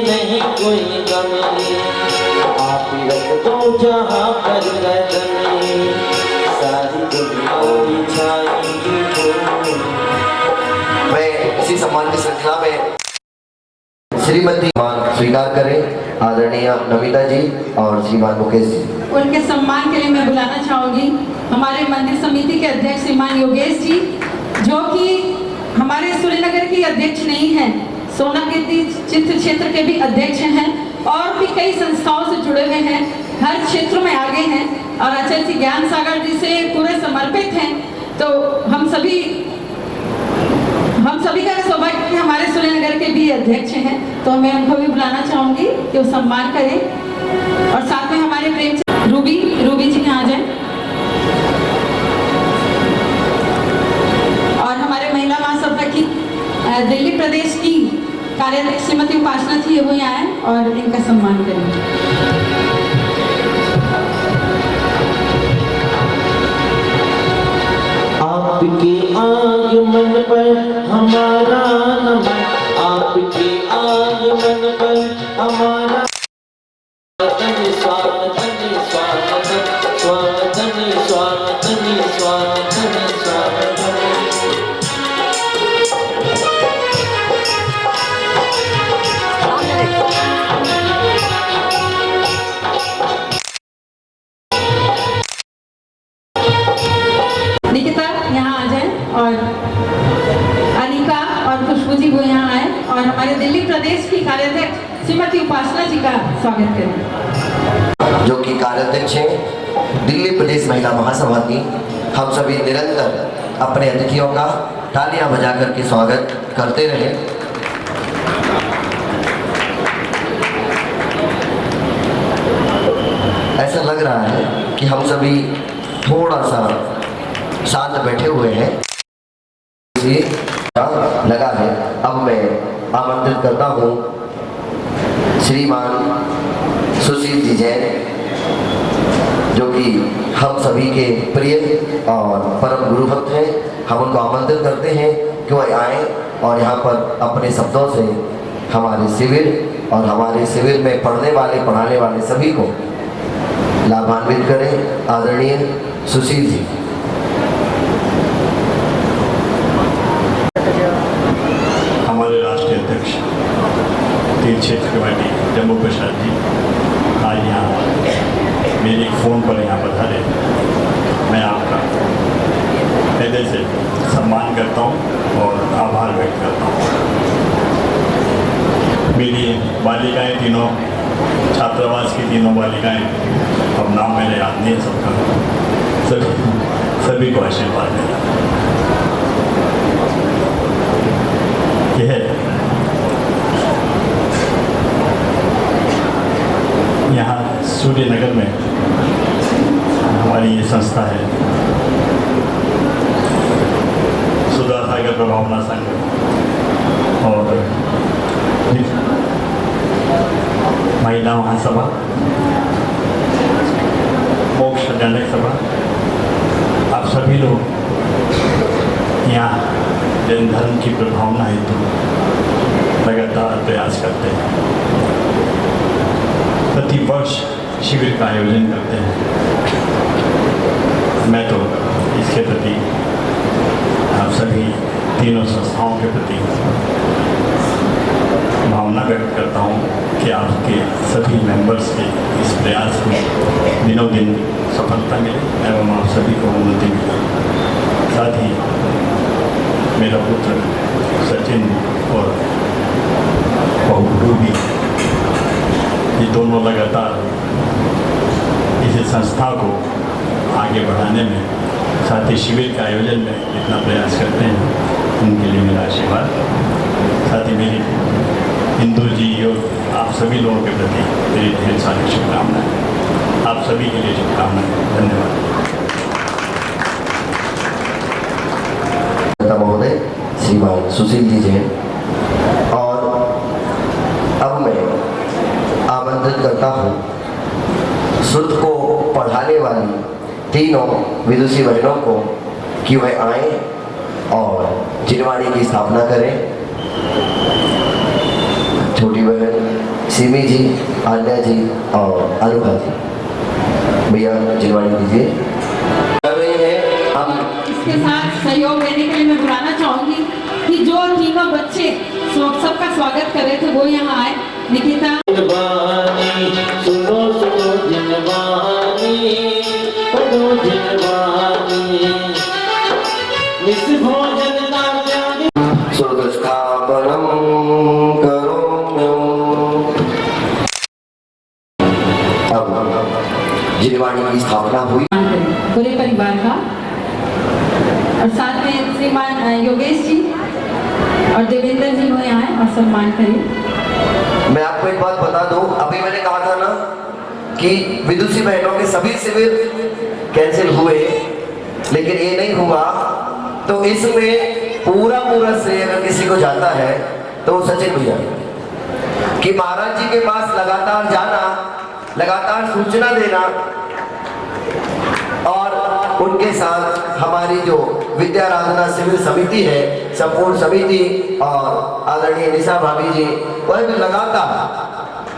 नहीं कोई कमी, आप रख दो जहाँ पर कदमी, सारी दुनिया छाएगी। मैं इसी सम्मान की श्रृंखला में श्रीमती मान स्वीकार करें आदरणीय नमिता जी और श्रीमान मुकेश जी। उनके सम्मान के लिए मैं बुलाना चाहूंगी हमारे मंदिर समिति के अध्यक्ष श्रीमान योगेश जी, जो कि हमारे सूर्यनगर की अध्यक्ष नहीं है, सोनागिरी चित्र क्षेत्र के भी अध्यक्ष हैं और भी कई संस्थाओं से जुड़े हुए हैं, हर क्षेत्र में आगे हैं और आचार्य श्री ज्ञान सागर जी से पूरे समर्पित हैं। तो हम सभी का सौभाग्य कि हमारे सूर्यनगर के भी अध्यक्ष हैं, तो मैं उनको भी बुलाना चाहूंगी कि वो सम्मान करें। और साथ में हमारे प्रेम रूबी जी यहाँ आ जाए और हमारे महिला महासभा की दिल्ली प्रदेश की कार्याध्यक्ष श्रीमती उपासना जी वो यहाँ आए और इनका सम्मान करें। आपके आगमन पर हमारा नमन, आपके आगमन पर हमारा स्वागतन स्वागतन स्वागतन स्वागतन स्वागतन स्वागतन स्वागतन। निकिता यहाँ आ जाए और अनिका और खुशबू जी वो यहाँ आए और हमारे दिल्ली प्रदेश की कार्याध्यक्ष श्रीमती उपासना जी का स्वागत करें, जो कि कार्याध्यक्ष हैं दिल्ली प्रदेश महिला महासभा की। हम सभी निरंतर अपने अतिथियों का तालियां बजा करके स्वागत करते रहे। ऐसा लग रहा है कि हम सभी थोड़ा सा शांत बैठे हुए हैं, लगा है। अब मैं आमंत्रित करता हूँ श्रीमान सुशील जी जैन, जो कि हम सभी के प्रिय और परम गुरु भक्त हैं। हम उनको आमंत्रित करते हैं कि वह आए और यहाँ पर अपने शब्दों से हमारे शिविर और हमारे शिविर में पढ़ने वाले पढ़ाने वाले सभी को लाभान्वित करें। आदरणीय सुशील जी। हमारे राष्ट्रीय अध्यक्ष तीर्थ क्षेत्र कमेटी जम्मू प्रसाद जी आज यहाँ मेरे एक फ़ोन पर यहाँ पधारे। मैं आपका हृदय से सम्मान करता हूँ और आभार व्यक्त करता हूँ। मेरी बालिकाएँ तीनों, छात्रावास की तीनों बालिकाएँ, अब नाम मैंने याद नहीं है सबका, सभी को आशीर्वाद देना। यह यहाँ सूर्यनगर में हमारी ये संस्था है, सुधा सागर प्रभावना संघ और महिला महासभा, मोक्ष जनक सभा। आप सभी लोग यहाँ जैन धर्म की प्रभावना हेतु लगातार प्रयास करते हैं, प्रति वर्ष शिविर का आयोजन करते हैं। मैं तो इसके प्रति आप सभी तीनों संस्थाओं के प्रति भावना व्यक्त करता हूँ कि आपके सभी मेंबर्स के इस प्रयास में दिनों दिन सफलता मिले एवं आप सभी को उन्नति मिले। साथ ही मेरा पुत्र सचिन और बहू भी, ये दोनों लगातार इस संस्था को आगे बढ़ाने में, साथ ही शिविर के आयोजन में इतना प्रयास करते हैं, उनके लिए मेरा आशीर्वाद। साथ ही मेरी इंदु जी और आप सभी लोगों के प्रति मेरी ढेर सारी शुभकामनाएं। आप सभी के लिए शुभकामनाएं। धन्यवाद। महोदय श्रीमान सुशील जी जैन, और अब मैं आमंत्रित करता हूँ श्रुत को पढ़ाने वाली तीनों विदुषी बहनों को कि वह आए और जिनवाणी की स्थापना करें। छोटी बहन सिमी जी, आन्या जी और अनुभा जी, भैया जिनवाणी दीजिए। कर रहे हैं हम। इसके साथ सहयोग देने के लिए मैं बुलाना चाहूंगी कि जो तीनों बच्चे सबका स्वागत कर रहे थे वो यहाँ आए। निकिता, सुनो सुनो जिनवानी, पढ़ो जिनवानी, निस भोजन दात्यानि सुरस्थापनम करोम्यम। अब जिनवाणी की स्थापना हुई पूरे परिवार का, और साथ में श्रीमान योगेश जी और देवेंद्र जी को यहाँ आए और सम्मान करें। मैं आपको एक बात बता दूं, अभी मैंने कहा था ना कि विदुषी बहनों के सभी शिविर कैंसिल हुए, लेकिन ये नहीं हुआ। तो इसमें पूरा श्रेय अगर किसी को जाता है तो वो सचिन भैया, कि महाराज जी के पास लगातार जाना, लगातार सूचना देना, और उनके साथ हमारी जो विद्याराधना शिविर समिति है, संपूर्ण समिति और आदरणीय निशा भाभी जी, वह भी लगातार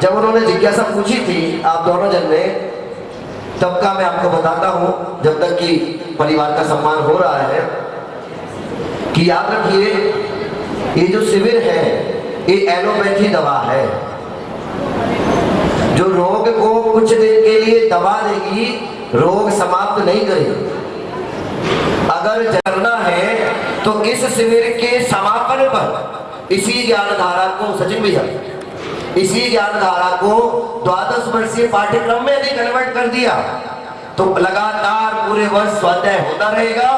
जब उन्होंने जिज्ञासा पूछी थी आप दोनों जन ने, तब का मैं आपको बताता हूँ, जब तक कि परिवार का सम्मान हो रहा है, कि याद रखिए ये जो शिविर है ये एलोपैथी दवा है। जो रोग को कुछ दिन के लिए दबा देगी, रोग समाप्त नहीं करेगी। अगर करना है तो इस शिविर के समापन पर इसी ज्ञान धारा को, सचिन भैया, इसी ज्ञान धारा को 12 वर्षीय पाठ्यक्रम में यदि कन्वर्ट कर दिया तो लगातार पूरे वर्ष स्वाध्याय होता रहेगा,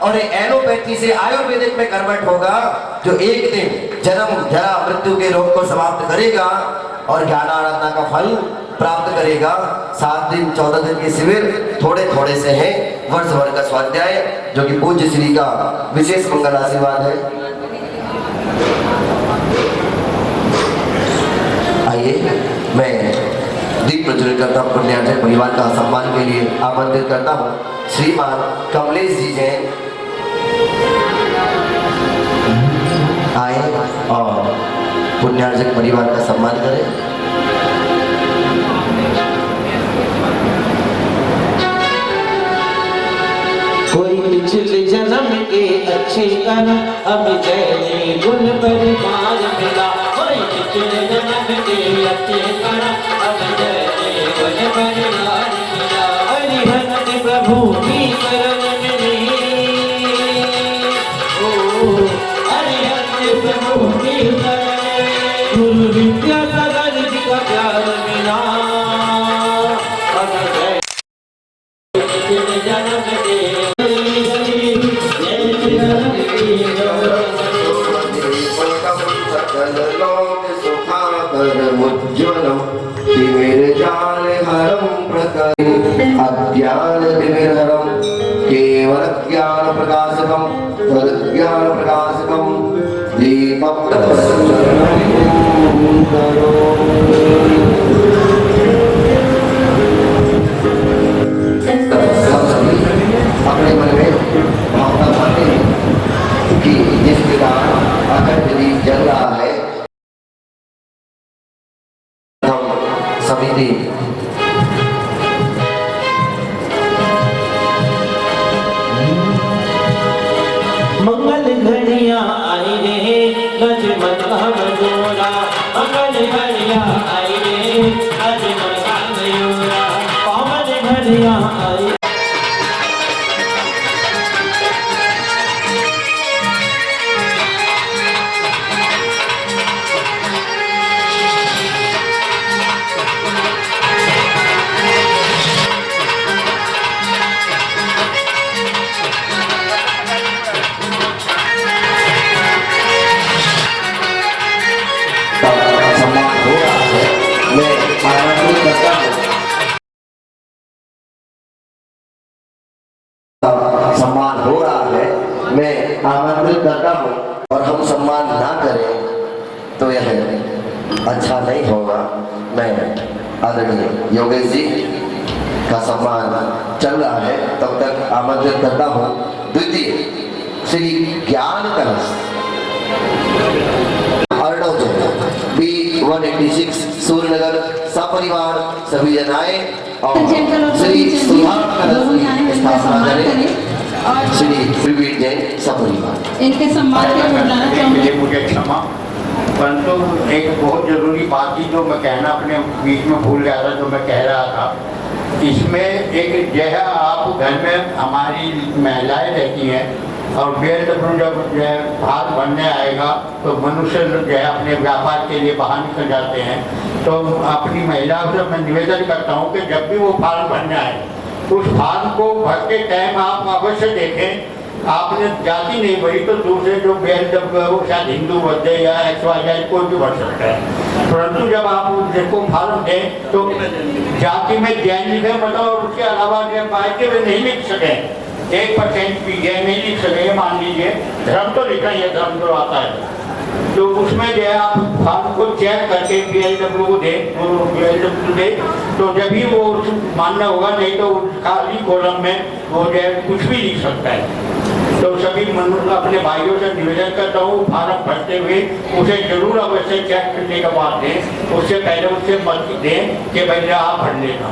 और ये एलोपैथी से आयुर्वेदिक में कन्वर्ट होगा, जो एक दिन जन्म जरा मृत्यु के रोग को समाप्त करेगा और ज्ञान आराधना का फल प्राप्त करेगा। 7 दिन 14 दिन के शिविर थोड़े थोड़े से हैं, वर्ष भर का स्वाध्याय, जो कि पूज्य श्री का विशेष मंगल आशीर्वाद है। आइए मैं दीप प्रज्वलित करता हूँ। पुण्यार्चक परिवार का सम्मान के लिए आमंत्रित करता हूँ श्रीमान कमलेश जी जैन आए और पुण्यार्चक परिवार का सम्मान करें। कोई पिछले जन्म के अच्छे कर्म अब जैने गुण परिवार मिला। कोई पिछले जन्म के अच्छे कर्म अब जैने गुण परिवार मिला। हरिभक्त प्रभु की शरण मिली, ओ हरिभक्त प्रभु की शरण, गुरु विद्या सागर जी का प्यार मिला। अज्ञान विविधरम केवल ज्ञान प्रकाशकम ज्ञान प्रकाशकम दीपक अपने मन में भावना मानते हैं कि जिस प्रकार अखंड दीप जल रहा है, हम समिति मंगल घड़िया आई रे, गज मत हम जोड़ा। यहाँ आए। सम्मान हो रहा है, मैं आमंत्रित करता हूँ। सम्मान हो रहा है, मैं आमंत्रित करता हूँ और हम सम्मान ना करें तो यह अच्छा नहीं होगा। मैं आदरणीय योगेश जी का सम्मान चल रहा है, तब तक आमंत्रित करता हूँ द्वितीय श्री ज्ञान कलश अर्णव B186 सूर्यनगर सपरिवार सभी जन आए और श्री सुधार कलश की स्थापना करें। श्री प्रवीण जैन सपरिवार इनके सम्मान के लिए बुलाना चाहूंगी। लिए मुझे क्षमा, परंतु एक बहुत जरूरी बात थी जो मैं कहना अपने बीच में भूल गया था, जो मैं कह रहा था। इसमें एक जो है आप घर में हमारी महिलाएं रहती हैं और BLW जब जो है भाग बनने आएगा तो मनुष्य जो है अपने व्यापार के लिए बाहर निकल जाते हैं। तो अपनी महिलाओं से मैं निवेदन करता हूँ कि जब भी वो फार्म भरने आए उस फार्म को भर के टाइम आप अवश्य देखें। आपने जाति नहीं भरी तो दूसरे जो BLW वो शायद हिंदू बच्चे या XYZ कोई भी भर सकता है, परंतु जब आप उसको फार्म दें तो जाति में जैन लिखे मतलब और उसके अलावा बाकी में नहीं लिख सके, 1% भी जैन नहीं लिख सके, मान लीजिए धर्म तो लिखा ही है, धर्म तो आता है। तो उसमें जो है आप फार्म को चेक करके BLW को दें तो जब ही वो मानना होगा, नहीं तो खाली कॉलम में वो जो है कुछ भी लिख सकता है। तो सभी मनुष्य अपने भाइयों से निवेदन करता हूँ फार्म भरते हुए उसे जरूर अवश्य चेक करने के बाद दें, उससे पहले उससे मत दें कि भैया आप भर लेना।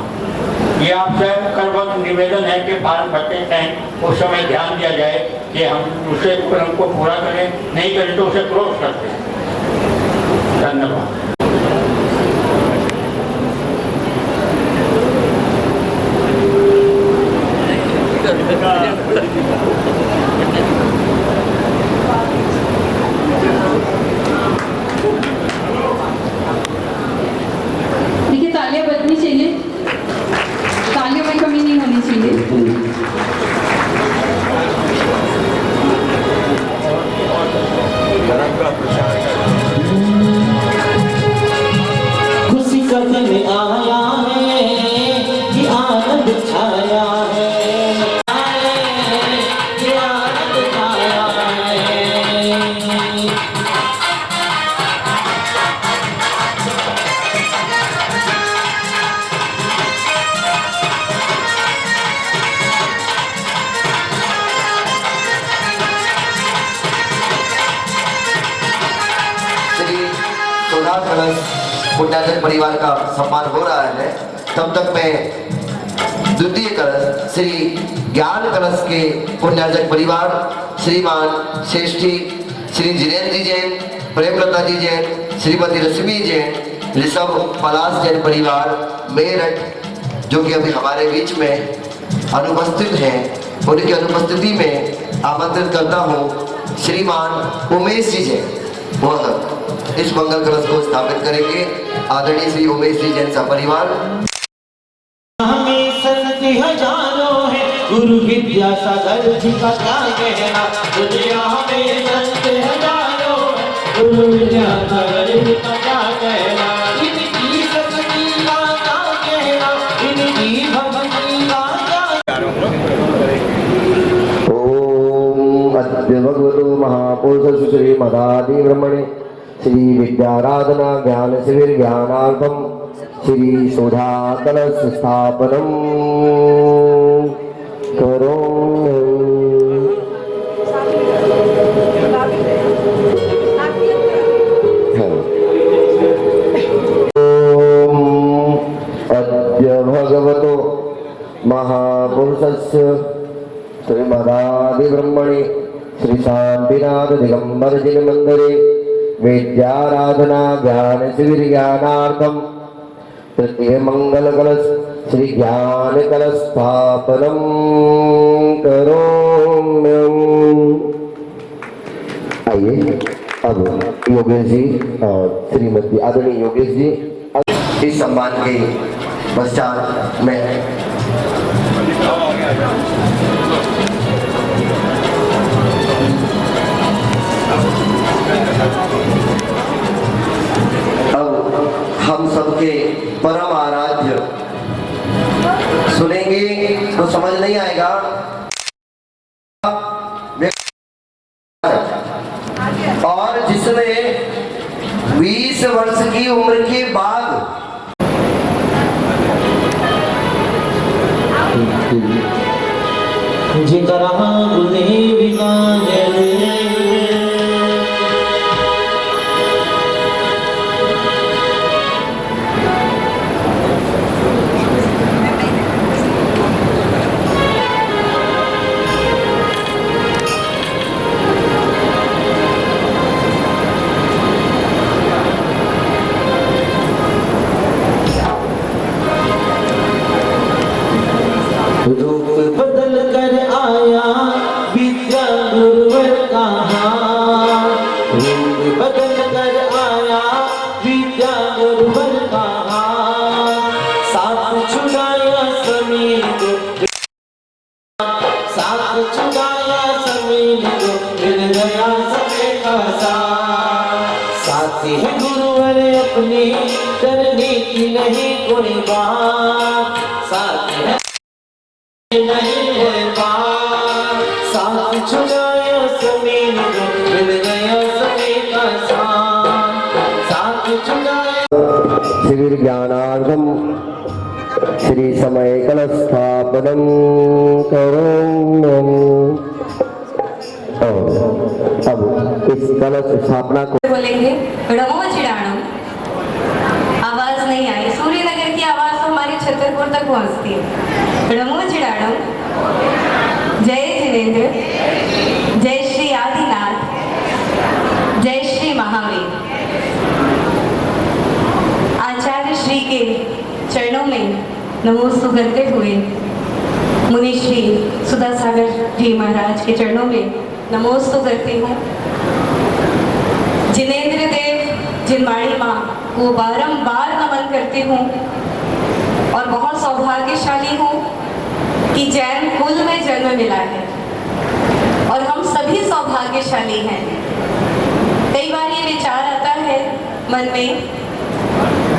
ये आपसे करवत निवेदन है कि फार्म भरते टाइम उस समय ध्यान दिया जाए कि हम उसे क्रम को पूरा करें, नहीं करें तो उसे क्रॉस करते हैं। धन्यवाद। देखिए तालियां बजनी चाहिए, तालियों में कमी नहीं होनी चाहिए। खुशी का दिन आया है कि आनंद छाया है, कि आनंद छाया है। श्री सुधार कलश पुण्याजन परिवार का सम्मान हो रहा है, तब तक मैं द्वितीय कलश श्री ज्ञान कलश के पुण्याजन परिवार श्रीमान श्रेष्ठी श्री जिनेन्द्र जी जैन, प्रेमलता जी जैन, श्रीमती रश्मि जैन, ऋषभ पलाश जैन परिवार मेरठ जो कि अभी हमारे बीच में अनुपस्थित हैं, उनकी अनुपस्थिति में आमंत्रित करता हूँ श्रीमान उमेश जी जैन, वह इस मंगल कलश को स्थापित करेंगे। आदरणीय श्री उमेश जी जैन सपरिवार। हमें संति हजारों है गुरु विद्यासागर जी का क्या कहना, तुझे हमें संति हजारों है गुरु विद्यासागर जी का क्या कहना। इनकी शक्ति का क्या कहना, इनकी भक्ति का क्या। ओम अद्य भगवतो महापुरुष श्री मदादि ब्रह्मणे श्री विद्याराधना ज्ञान शिविर ज्ञानार्थम श्री सुधा कलश स्थापनम करो। अद्य भगवतो महापुरुषस्य श्रीमदादि ब्रह्मणे श्री शांतिनाथ दिगंबर जिन मंदिरे विद्याराधना ज्ञान शिविर ज्ञानार्थम तृतीय मंगल कलश श्री ज्ञान कलश स्थापनम करोम्यम। आइए अब योगेश जी और श्रीमती आदरणीय योगेश जी इस सम्मान के पश्चात में अब हम सबके परम आराध्य सुनेंगे तो समझ नहीं आएगा। और जिसने 20 वर्ष की उम्र के बाद जिकरा गुरुदेव का रूप बदल कर आया विद्या गुरुवर कहा। रूप बदल कर आया विद्या गुरुवर कहा। साथ छुड़ाया समीर को, साथ छुड़ाया समीर को, मिल गया समय का साथ है गुरुवर अपनी, डरने की नहीं कोई बात। साथ है नहीं है बात, साथ छुड़ाया समीर को, मिल गया समय का साथ छुड़ाया। शिविर ज्ञानार्थम श्री समय कलश स्थापनम करोम्यम। अब इस कलश स्थापना को बोलेंगे रमो चिड़ाणम। आवाज नहीं आई, सूर्यनगर की आवाज तो हमारे छतरपुर तक पहुंचती है। रमो चिड़ाणम। जय जिनेन्द्र, जय श्री आदिनाथ, जय श्री महावीर। आचार्य श्री के चरणों में नमोस्तु करते हुए मुनि श्री सुधा सागर जी महाराज के चरणों में नमोस्तु करती हूँ। जिनेन्द्र देव जिनवाणी माँ को बारंबार नमन करती हूँ और बहुत सौभाग्यशाली हूँ कि जैन कुल में जन्म मिला है और हम सभी सौभाग्यशाली हैं। कई बार ये विचार आता है मन में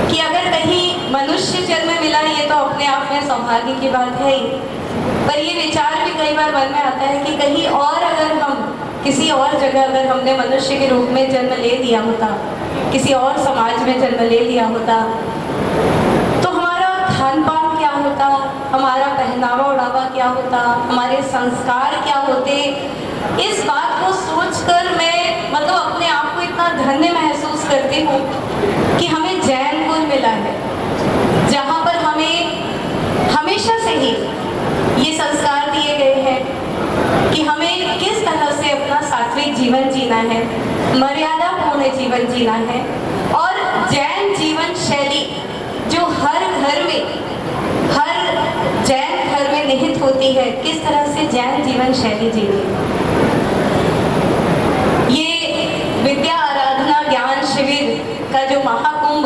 कि अगर कहीं मनुष्य जन्म मिला ये तो अपने आप में सौभाग्य की बात है ही, पर ये विचार भी कई बार मन में आता है कि कहीं और अगर हम किसी और जगह अगर हमने मनुष्य के रूप में जन्म ले लिया होता, किसी और समाज में जन्म ले लिया होता, तो हमारा खान पान क्या होता, हमारा पहनावा ओढ़ावा क्या होता, हमारे संस्कार क्या होते। इस बात को सोचकर मैं मतलब अपने आप को इतना धन्य महसूस करती हूँ कि हमें जैन कुल मिला है, जहाँ पर हमें हमेशा से ही ये संस्कार दिए गए हैं कि हमें किस तरह से अपना सात्विक जीवन जीना है, मर्यादापूर्ण जीवन जीना है। और जैन जीवन शैली जो हर घर में, हर जैन घर में निहित होती है, किस तरह से जैन जीवन शैली जीनी। ये विद्या आराधना ज्ञान शिविर का जो महाकुंभ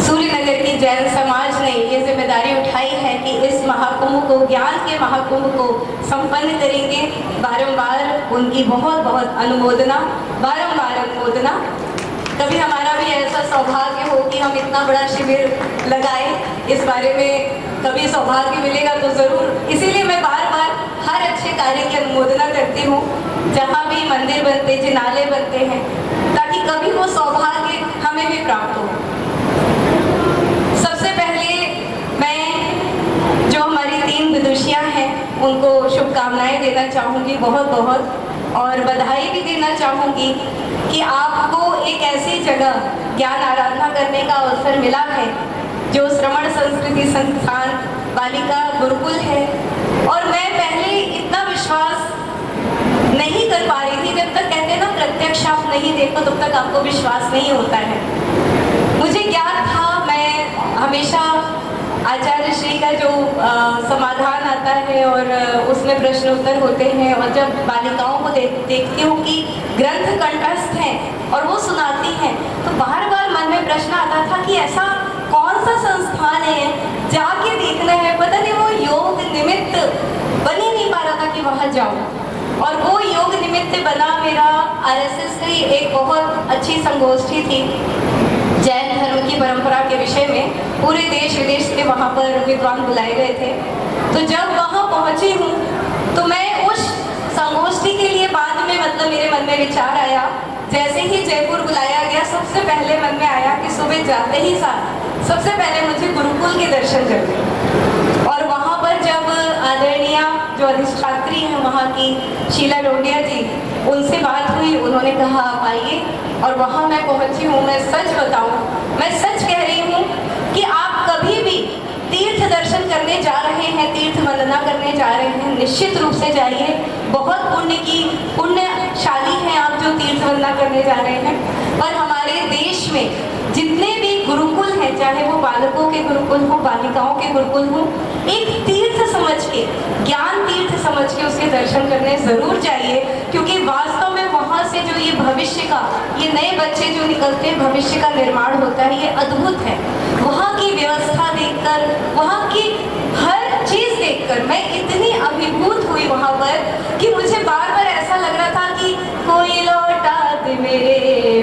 सूर्यनगर की जैन समाज ने ये जिम्मेदारी उठाई है कि इस महाकुंभ को, ज्ञान के महाकुंभ को संपन्न करेंगे। बारंबार उनकी बहुत बहुत अनुमोदना, बारंबार अनुमोदना। कभी हमारा भी ऐसा सौभाग्य हो कि हम इतना बड़ा शिविर लगाएं, इस बारे में कभी सौभाग्य मिलेगा तो ज़रूर। इसीलिए मैं बार बार हर अच्छे कार्य की अनुमोदना करती हूँ, जहाँ भी मंदिर बनते, जिनालय बनते हैं, ताकि कभी वो सौभाग्य हमें भी प्राप्त हो। सबसे पहले मैं जो हमारी 3 विदुषियाँ हैं उनको शुभकामनाएं देना चाहूँगी बहुत बहुत, और बधाई भी देना चाहूँगी कि आपको एक ऐसी जगह ज्ञान आराधना करने का अवसर मिला है जो श्रवण संस्कृति संस्थान बालिका गुरुकुल है। और मैं पहले इतना विश्वास नहीं कर पा रही थी, जब तक कहते हैं ना प्रत्यक्ष आप नहीं देखो तब तक आपको विश्वास नहीं होता है। मुझे ज्ञान था, मैं हमेशा आचार्य श्री का जो समाधान आता है और उसमें प्रश्न उत्तर होते हैं, और जब बालिकाओं को देखती हूँ कि ग्रंथ कंठस्थ हैं और वो सुनाती हैं, तो बार बार मन में प्रश्न आता था कि ऐसा कौन सा संस्थान है, जाके देखना है। पता नहीं वो योग निमित्त बन ही नहीं पा रहा था कि वहाँ जाऊँ, और वो योग निमित्त बना मेरा आरएसएस की एक बहुत अच्छी संगोष्ठी थी जैन धर्म की परंपरा के विषय में। पूरे देश विदेश से वहाँ पर विद्वान बुलाए गए थे। तो जब वहाँ पहुँची हूँ तो मैं उस संगोष्ठी के लिए बाद में मतलब मेरे मन में विचार आया, जैसे ही जयपुर बुलाया गया सबसे पहले मन में आया कि सुबह जाते ही साथ सबसे पहले मुझे गुरुकुल के दर्शन करने। और वहाँ पर जब आदरणीय जो अधिष्ठात्री हैं वहाँ की शीला डोडिया जी, उनसे बात हुई, उन्होंने कहा आप आइए। और वहाँ मैं पहुँची हूँ। मैं सच बताऊँ, मैं सच कह रही हूँ कि आप कभी भी तीर्थ दर्शन करने जा रहे हैं, तीर्थ वंदना करने जा रहे हैं, निश्चित रूप से जाइए। बहुत पुण्यशाली हैं आप जो तीर्थ वंदना करने जा रहे हैं। और हमारे देश में जितने भी गुरुकुल हैं, चाहे वो बालकों के गुरुकुल हो, बालिकाओं के गुरुकुल हो, एक तीर्थ समझ के, ज्ञान तीर्थ समझ के उसके दर्शन करने जरूर जाइए, क्योंकि वास्तव में वहाँ से जो ये भविष्य का, ये नए बच्चे जो निकलते हैं, भविष्य का निर्माण होता है, ये अद्भुत है। वहाँ की व्यवस्था देखकर, वहाँ की हर चीज देखकर मैं इतनी अभिभूत हुई वहाँ पर कि मुझे बार बार ऐसा लग रहा था कि कोई लौटा दे मेरे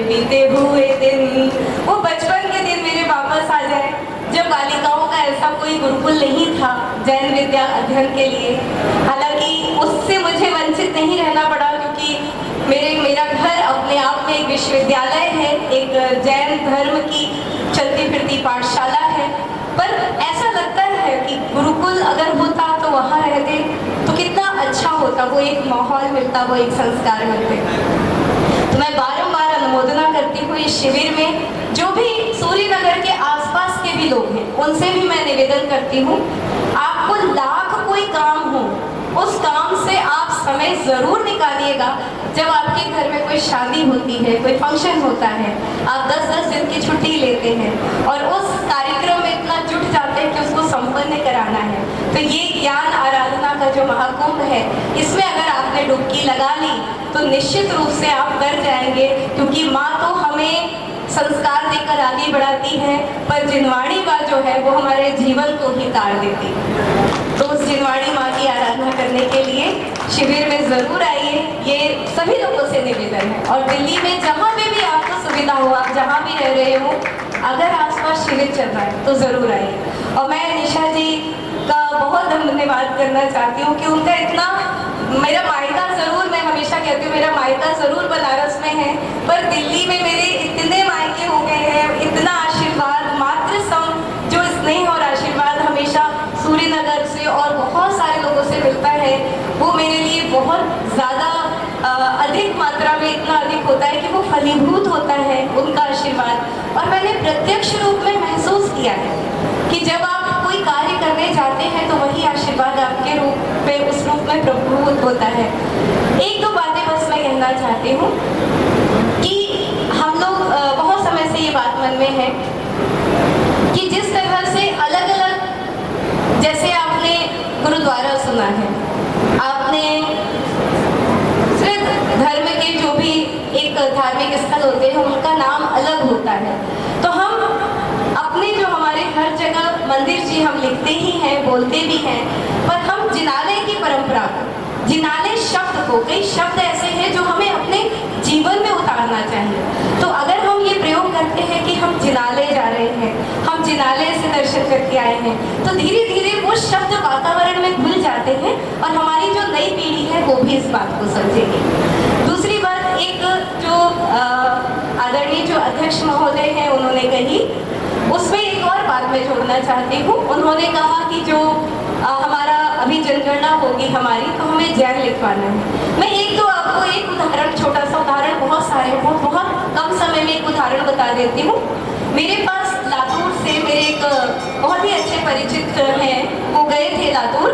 बीते हुए दिन, वो बचपन के दिन मेरे वापस आ जाए, जब बालिकाओं का ऐसा कोई गुरुकुल नहीं था जैन विद्या अध्ययन के लिए। हालांकि उससे मुझे वंचित नहीं रहना पड़ा, क्योंकि मेरा घर अपने आप में एक विश्वविद्यालय है, एक जैन धर्म की चलती फिरती पाठशाला है। पर ऐसा लगता है कि गुरुकुल अगर होता तो वहाँ रहते तो कितना अच्छा होता, वो एक माहौल मिलता, वो एक संस्कार मिलते। तो मैं बारंबार अनुमोदना करती हूँ इस शिविर में जो भी सूर्यनगर के आसपास के भी लोग हैं, उनसे भी मैं निवेदन करती हूँ, आपको लाख कोई काम हो, उस काम से आप समय जरूर निकालिएगा। जब आपके घर में कोई शादी होती है, कोई फंक्शन होता है, आप 10-10 दिन की छुट्टी लेते हैं और उस कार्यक्रम में इतना जुट जाते हैं कि उसको संपन्न कराना है। तो ये ज्ञान आराधना का जो महाकुंभ है, इसमें अगर आपने डुबकी लगा ली तो निश्चित रूप से आप कर जाएंगे, क्योंकि माँ तो हमें संस्कार देकर आगे बढ़ाती है, पर जिनवाणी माँ जो है वो हमारे जीवन को ही तार देती है। तो उस जिनवाणी माँ की आराधना करने के लिए शिविर में जरूर आइए, ये सभी लोगों से निवेदन है। और दिल्ली में जहाँ भी आपको सुविधा हो, आप जहाँ भी रह रहे हो, अगर आसपास शिविर चल रहा है तो जरूर आइए। और मैं निशा जी का बहुत धन्यवाद करना चाहती हूँ कि उनका इतना, मेरा मायका जरूर, मैं हमेशा कहती हूँ मेरा मायका जरूर बनारस में है, पर दिल्ली में मेरे इतने मायके हो गए हैं, इतना आशीर्वाद, मातृ सम जो स्नेह और आशीर्वाद हमेशा सूर्यनगर से और बहुत सारे लोगों से मिलता है, वो मेरे लिए बहुत ज़्यादा अधिक मात्रा में, इतना अधिक होता है कि वो फलीभूत होता है उनका आशीर्वाद। और मैंने प्रत्यक्ष रूप में महसूस किया है कि जब आप कोई कार्य करने जाते हैं तो वही आशीर्वाद आपके रूप में, उस रूप में प्रभुभूत होता है। एक दो बातें बस मैं कहना चाहती हूँ कि हम लोग बहुत समय से ये बात मन में है कि जिस तरह से अलग अलग, जैसे आपने गुरुद्वारा सुना है, आपने धर्म के जो भी एक धार्मिक स्थल होते हैं उनका नाम अलग होता है। तो हम अपने जो हमारे हर जगह मंदिर जी हम लिखते ही हैं, बोलते भी हैं, पर हम जिनालय की परंपरा को, जिनालय शब्द को, कई शब्द ऐसे हैं जो हमें अपने जीवन में उतारना चाहिए। तो अगर हम ये प्रयोग करते हैं कि हम जिनालय जा रहे हैं, हम जिनालय से दर्शन करके आए हैं, तो धीरे धीरे वो शब्द वातावरण में घुल जाते हैं और हमारी जो नई पीढ़ी है वो भी इस बात को समझेगी। दूसरी बात, एक जो आदरणीय जो अध्यक्ष महोदय हैं उन्होंने कही, उसमें एक और बात मैं जोड़ना चाहती हूँ। उन्होंने कहा कि जो हमारा अभी जनगणना होगी हमारी, तो हमें जैन लिखवाना है। मैं आपको एक उदाहरण, छोटा सा उदाहरण, बहुत सारे बहुत कम समय में एक उदाहरण बता देती हूँ। मेरे पास लातूर से मेरे एक बहुत ही अच्छे परिचित हैं, वो गए थे लातूर।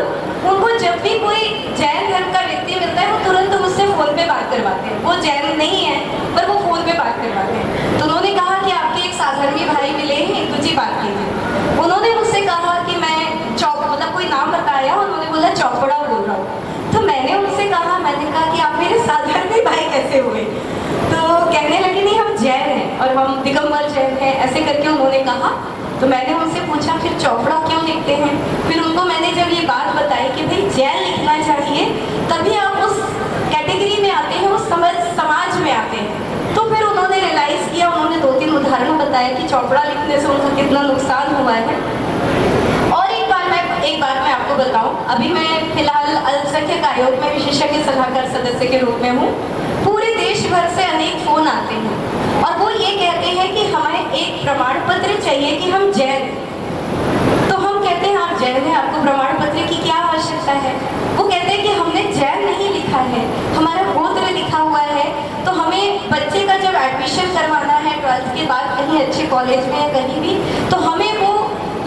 उनको जब भी कोई जैन धर्म का व्यक्ति मिलता है वो तुरंत मुझसे फ़ोन पे बात करवाते हैं। वो जैन नहीं है पर वो फ़ोन पे बात करवाते हैं। तो उन्होंने कहा कि आपके एक साधर्मी भाई मिले हैं, तुझे बात कीजिए। उन्होंने मुझसे कहा कि चौपड़ा बोल रहा हूँ। तो मैंने कहा कि आप मेरे साधर्मी भाई कैसे हुए? तो कहने लगे नहीं, हम जैन हैं और हम दिगंबर जैन हैं, ऐसे करके उन्होंने कहा। तो मैंने उनसे पूछा फिर चौपड़ा क्यों लिखते हैं? फिर उनको मैंने जब ये बात बताई कि भाई जैन लिखना चाहिए, तभी आप उस कैटेगरी में आते हैं, उस समाज में आते हैं। तो फिर उन्होंने रियलाइज़ किया, उन्होंने 2-3 उदाहरण बताए कि चौपड़ा लिखने से उनका कितना नुकसान हुआ है। और एक बात मैं आपको बताऊं, अभी मैं फिलहाल अल्पसंख्यक आयोग में विशेषज्ञ सलाहकार सदस्य के रूप में हूँ। पूरे देश भर से अनेक फोन आते हैं और वो ये कहते हैं कि हमें एक प्रमाण पत्र चाहिए कि हम जैन हैं। तो हम कहते हैं आप जैन हैं, आपको प्रमाण पत्र की क्या आवश्यकता है? वो कहते हैं कि हमने जैन नहीं लिखा है, हमारा गोत्र लिखा हुआ है। तो हमें बच्चे का जब एडमिशन करवाना है 12th के बाद कहीं अच्छे कॉलेज में या कहीं भी, तो हमें वो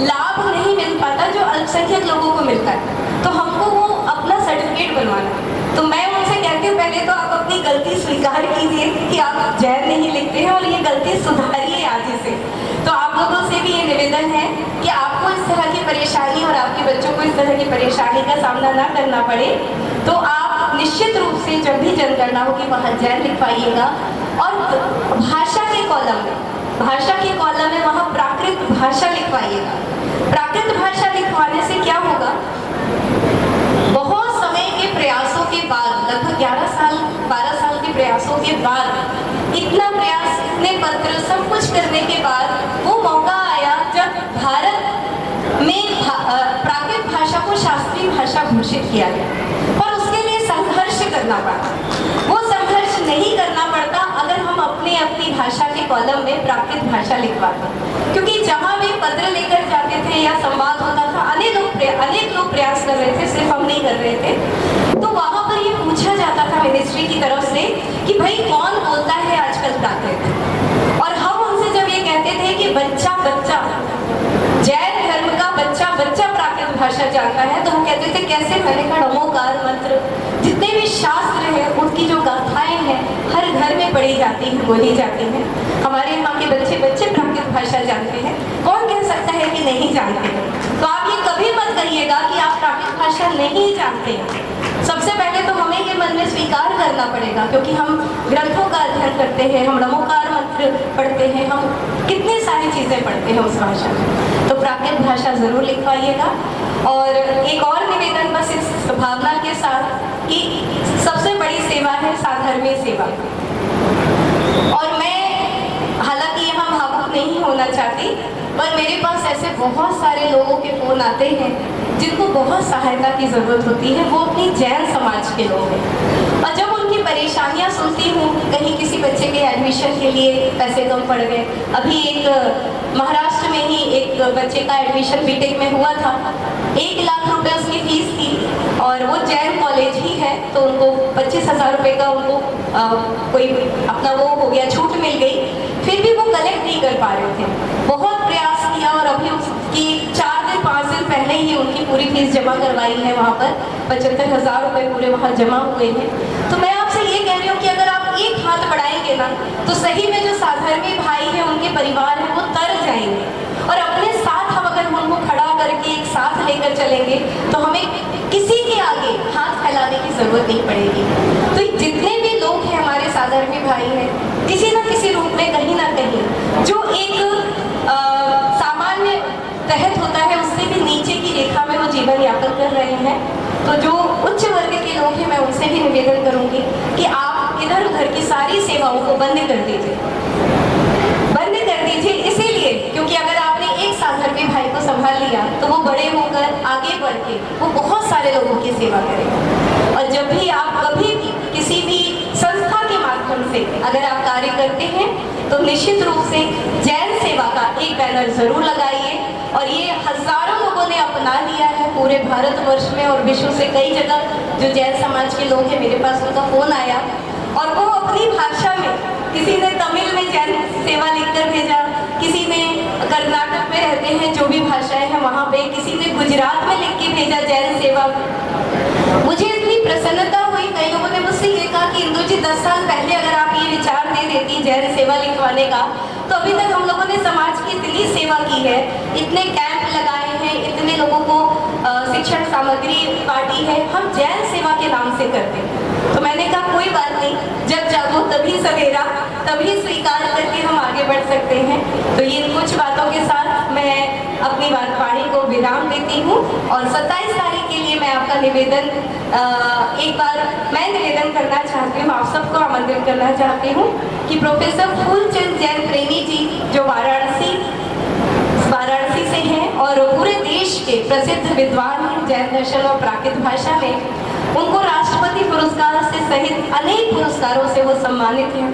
लाभ नहीं मिल पाता जो अल्पसंख्यक लोगों को मिलता है। तो हमको वो अपना सर्टिफिकेट बनवाना है। तो मैं उनसे कहती हूँ पहले तो आप अपनी गलती स्वीकार कीजिए कि आप जैन नहीं लिखते हैं और ये गलती सुधारिए आज से। तो आप लोगों से भी ये निवेदन है कि आपको इस तरह की परेशानी और आपके बच्चों को इस तरह की परेशानी का सामना ना करना पड़े। तो आप निश्चित रूप से जब भी जनगणना होगी वहाँ जैन लिखवाइएगा। और भाषा के कॉलम में वहाँ प्राकृत भाषा लिखवाइएगा। प्राकृत भाषा लिखवाने से क्या होगा? बहुत समय के प्रयासों के बाद, लगभग 12 साल के प्रयासों के बाद, इतना प्रयास, इतने पत्र, सब कुछ करने के बाद वो मौका आया जब भारत में प्राकृत भाषा को शास्त्रीय भाषा घोषित किया गया। पर उसके लिए संघर्ष करना पड़ा। वो संघर्ष नहीं करना पड़ता अगर हम अपनी भाषा के कॉलम में प्राकृत भाषा लिखवाते। क्योंकि जहाँ भी पत्र लेकर जाते थे या संवाद होता था, अनेक लोग प्रयास कर रहे थे, सिर्फ हम नहीं कर रहे थे। तो वहाँ पर ये पूछा जाता था मिनिस्ट्री की तरफ से कि भाई कौन बोलता है आजकल प्राकृत? और हम उनसे जब ये कहते थे कि बच्चा जैन धर्म का बच्चा प्राकृत भाषा जानता है, तो वो कहते थे कैसे? मैंने कहा नमोकार मंत्र, जितने भी शास्त्र हैं, उनकी जो गाथाएं हैं, हर घर में पढ़ी जाती हैं, बोली जाती हैं। हमारे यहाँ के बच्चे प्राकृत भाषा जानते हैं। कौन कह सकता है कि नहीं जानते हैं? तो आप ये कभी मत कहिएगा कि आप प्राकृत भाषा नहीं जानते हैं। सबसे पहले तो हमें ये मन में स्वीकार करना पड़ेगा, क्योंकि हम ग्रंथों का अध्ययन करते हैं, हम नमोकार मंत्र पढ़ते हैं, हम कितनी सारी चीज़ें पढ़ते हैं उस भाषा में। तो प्राकृत भाषा ज़रूर लिखवाइएगा। और एक और निवेदन बस इस भावना के साथ कि सबसे बड़ी सेवा है साधर्मी सेवा। और मैं हालांकि यहाँ भावुक नहीं होना चाहती, पर मेरे पास ऐसे बहुत सारे लोगों के फ़ोन आते हैं जिनको बहुत सहायता की ज़रूरत होती है। वो अपनी जैन समाज के लोग हैं और जब उनकी परेशानियाँ सुनती हूँ, कहीं किसी बच्चे के एडमिशन के लिए पैसे कम पड़ गए। अभी एक महाराष्ट्र में ही एक बच्चे का एडमिशन बीटेक में हुआ था, 1 लाख रुपए उसकी फीस थी और वो जैन कॉलेज ही है, तो उनको 25,000 रुपये का उनको कोई अपना वो हो गया, छूट मिल गई। फिर भी वो कलेक्ट नहीं कर पा रहे थे। बहुत प्रयास किया और अभी उसकी 4-5 दिन पहले ही उनकी पूरी फीस जमा करवाई है। वहाँ पर 75,000 रुपये पूरे वहाँ जमा हुए हैं। तो मैं आपसे ये कह रही हूँ कि अगर आप एक हाथ बढ़ाएंगे ना, तो सही में जो साधर्मी भाई हैं, उनके परिवार हैं, वो तर जाएंगे। और अपने साथ हम अगर उनको खड़ा करके एक साथ लेकर चलेंगे, तो हमें किसी के आगे हाथ फैलाने की ज़रूरत नहीं पड़ेगी। तो जितने भी लोग हैं हमारे साधर्मी भाई हैं, किसी न किसी रूप में कहीं ना कहीं जो एक सामान्य तहत होता है, उससे भी नीचे की रेखा में वो जीवन यापन कर रहे हैं। तो जो उच्च वर्ग के लोग हैं, मैं उनसे भी निवेदन करूंगी कि आप इधर उधर की सारी सेवाओं को बंद कर दीजिए। इसीलिए क्योंकि अगर आपने एक साधर्मी भाई को संभाल लिया, तो वो बड़े होकर आगे बढ़ के वो बहुत सारे लोगों की सेवा करेगा। और जब भी आप कभी भी किसी भी संस्था के माध्यम से अगर आप कार्य करते हैं, तो निश्चित रूप से जैन सेवा का एक बैनर जरूर लगाइए। और ये हजारों लोगों ने अपना लिया है पूरे भारतवर्ष में और विश्व से कई जगह जो जैन समाज के लोग हैं, मेरे पास उनका फोन आया और वो अपनी भाषा में, किसी ने तमिल में जैन सेवा लिखकर भेजा, किसी ने कर्नाटक में रहते हैं जो भी भाषाएं हैं वहाँ पे, किसी ने गुजरात में लिख के भेजा जैन सेवा। मुझे इतनी प्रसन्नता हुई। कई लोगों ने मुझसे ये कहा कि इंदु जी 10 साल पहले अगर आप ये विचार दे देती जैन सेवा लिखवाने का, तो अभी तक हम लोगों ने समाज की इतनी सेवा की है, इतने कैंप लगाए हैं, इतने लोगों को शिक्षण सामग्री बांटी है, हम जैन सेवा के नाम से करते हैं। तो मैंने कहा कोई बात नहीं, जब जागो तभी सवेरा, तभी स्वीकार करके हम आगे बढ़ सकते हैं। तो ये कुछ बातों के साथ मैं अपनी वाणी को विराम देती हूँ और 27 तारीख के लिए मैं आपका निवेदन एक बार मैं निवेदन करना चाहती हूँ, आप सबको आमंत्रित करना चाहती हूँ कि प्रोफेसर फूलचंद जैन प्रेमी जी जो वाराणसी से हैं और पूरे देश के प्रसिद्ध विद्वान हैं जैन दर्शन और प्राकृत भाषा में, उनको राष्ट्रपति पुरस्कार से सहित अनेक पुरस्कारों से वो सम्मानित हैं।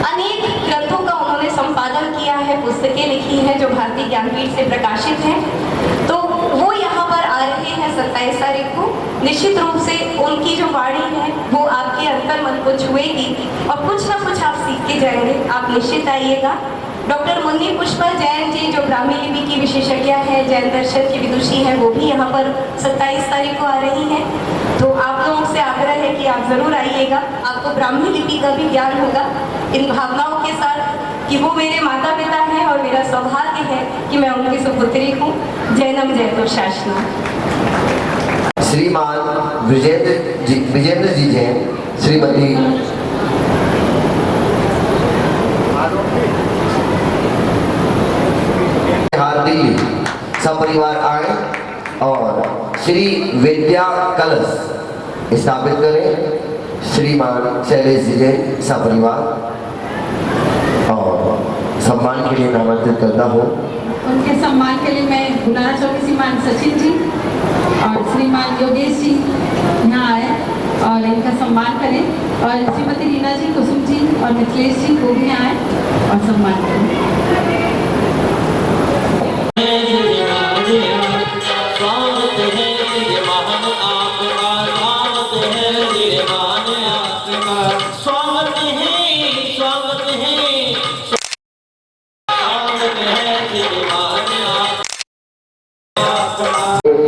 अनेक ग्रंथों का उन्होंने संपादन किया है, पुस्तकें लिखी हैं जो भारतीय ज्ञानपीठ से प्रकाशित हैं। तो वो यहाँ पर आ रहे हैं 27 तारीख को। निश्चित रूप से उनकी जो वाणी है वो आपके अंतर मन को छुएगी और कुछ ना कुछ आप सीख के जाएंगे। आप निश्चित आइएगा। डॉक्टर मुन्नी पुष्पा जैन जी जो ब्राह्मी लिपि की विशेषज्ञ है, जैन दर्शन की विदुषी है, वो भी यहाँ पर 27 तारीख को आ रही हैं। तो आप लोगों से आग्रह है कि आप जरूर आइएगा, आपको ब्राह्मी लिपि का भी ज्ञान होगा इन भावनाओं के साथ कि वो मेरे माता पिता हैं और मेरा सौभाग्य है कि मैं उनकी सुपुत्री हूँ। जैनम जयतो शासना। श्रीमान विजेंद्र जी जैन, श्रीमती दिल्ली सपरिवार आए और श्री विद्या कलश स्थापित करें। श्रीमान शैलेश जी जैन सपरिवार और सम्मान के लिए आमंत्रित करता हूँ। उनके सम्मान के लिए मैं बुलाना चाहूँगी श्रीमान सचिन जी और श्रीमान योगेश जी यहाँ आए और इनका सम्मान करें और श्रीमती रीना जी, कुसुम जी और मिथिलेश जी वो भी आए और सम्मान करें।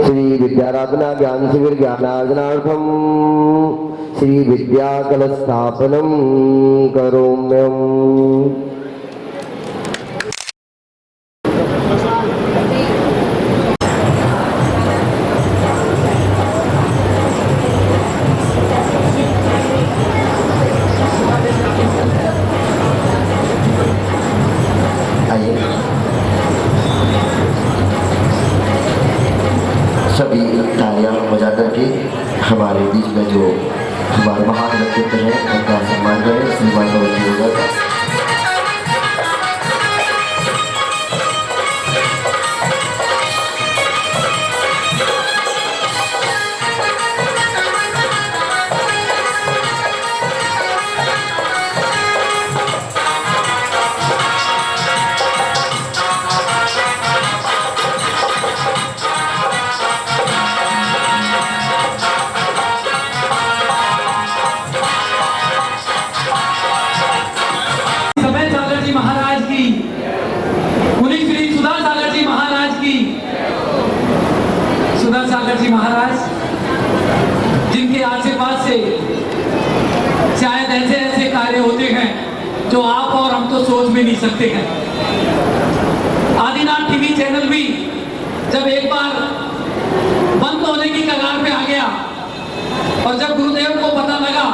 श्री विद्याराधना ज्ञान शिविर ज्ञानार्जनार्थम श्री विद्या कलश स्थापनम करोम्यम। सभी तालियां बजा करके हमारे बीच में जो हमारे महान व्यक्तित्व हैं उनका सम्मान करें। श्रीमान का महाराज जिनके आशीर्वाद से शायद ऐसे ऐसे कार्य होते हैं जो आप और हम तो सोच भी नहीं सकते हैं। आदिनाथ टीवी चैनल भी जब एक बार बंद होने की कगार पे आ गया और जब गुरुदेव को पता लगा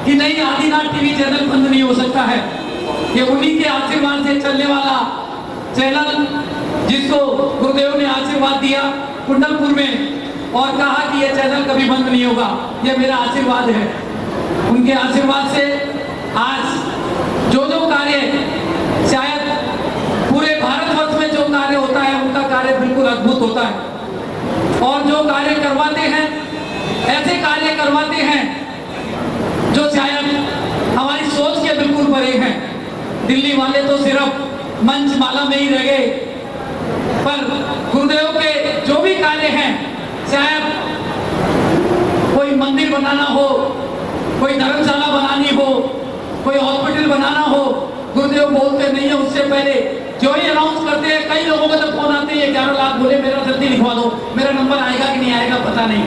कि नहीं आदिनाथ टीवी चैनल बंद नहीं हो सकता है, ये उन्हीं के आशीर्वाद से चलने वाला चैनल जिसको गुरुदेव ने आशीर्वाद दिया कुंडलपुर में और कहा कि यह चैनल कभी बंद नहीं होगा, यह मेरा आशीर्वाद है। उनके आशीर्वाद से आज जो जो कार्य शायद पूरे भारतवर्ष में जो कार्य होता है उनका कार्य बिल्कुल अद्भुत होता है और जो कार्य करवाते हैं ऐसे कार्य करवाते हैं जो शायद हमारी सोच के बिल्कुल परे हैं। दिल्ली वाले तो सिर्फ मंच माला में ही रह गए, पर गुरुदेव के जो भी कार्य हैं, शायद कोई मंदिर बनाना हो, कोई धर्मशाला बनानी हो, कोई हॉस्पिटल बनाना हो, गुरुदेव बोलते नहीं है उससे पहले जो ही अनाउंस करते हैं। कई लोगों को जब फोन आते हैं 11 लाख बोले मेरा जल्दी लिखवा दो, मेरा नंबर आएगा कि नहीं आएगा पता नहीं।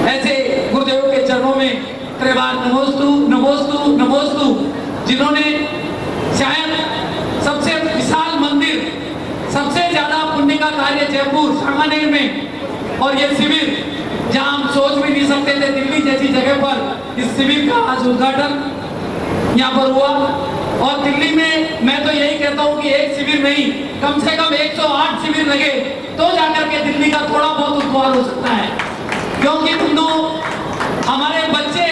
ऐसे गुरुदेव के चरणों में त्रिवार नमोस्तु नमोस्तु नमोस्तु, जिन्होंने शायद सबसे विशाल मंदिर, सबसे ज्यादा पुण्य का कार्य जयपुर सांगानेर में और ये शिविर जहां हम सोच भी नहीं सकते थे, दिल्ली जैसी जगह पर इस शिविर का आज उद्घाटन यहाँ पर हुआ। और दिल्ली में मैं तो यही कहता हूँ कि एक शिविर नहीं, कम से कम 108 शिविर लगे तो जाकर के दिल्ली का थोड़ा बहुत उद्धार हो सकता है। क्योंकि बंधु, हमारे बच्चे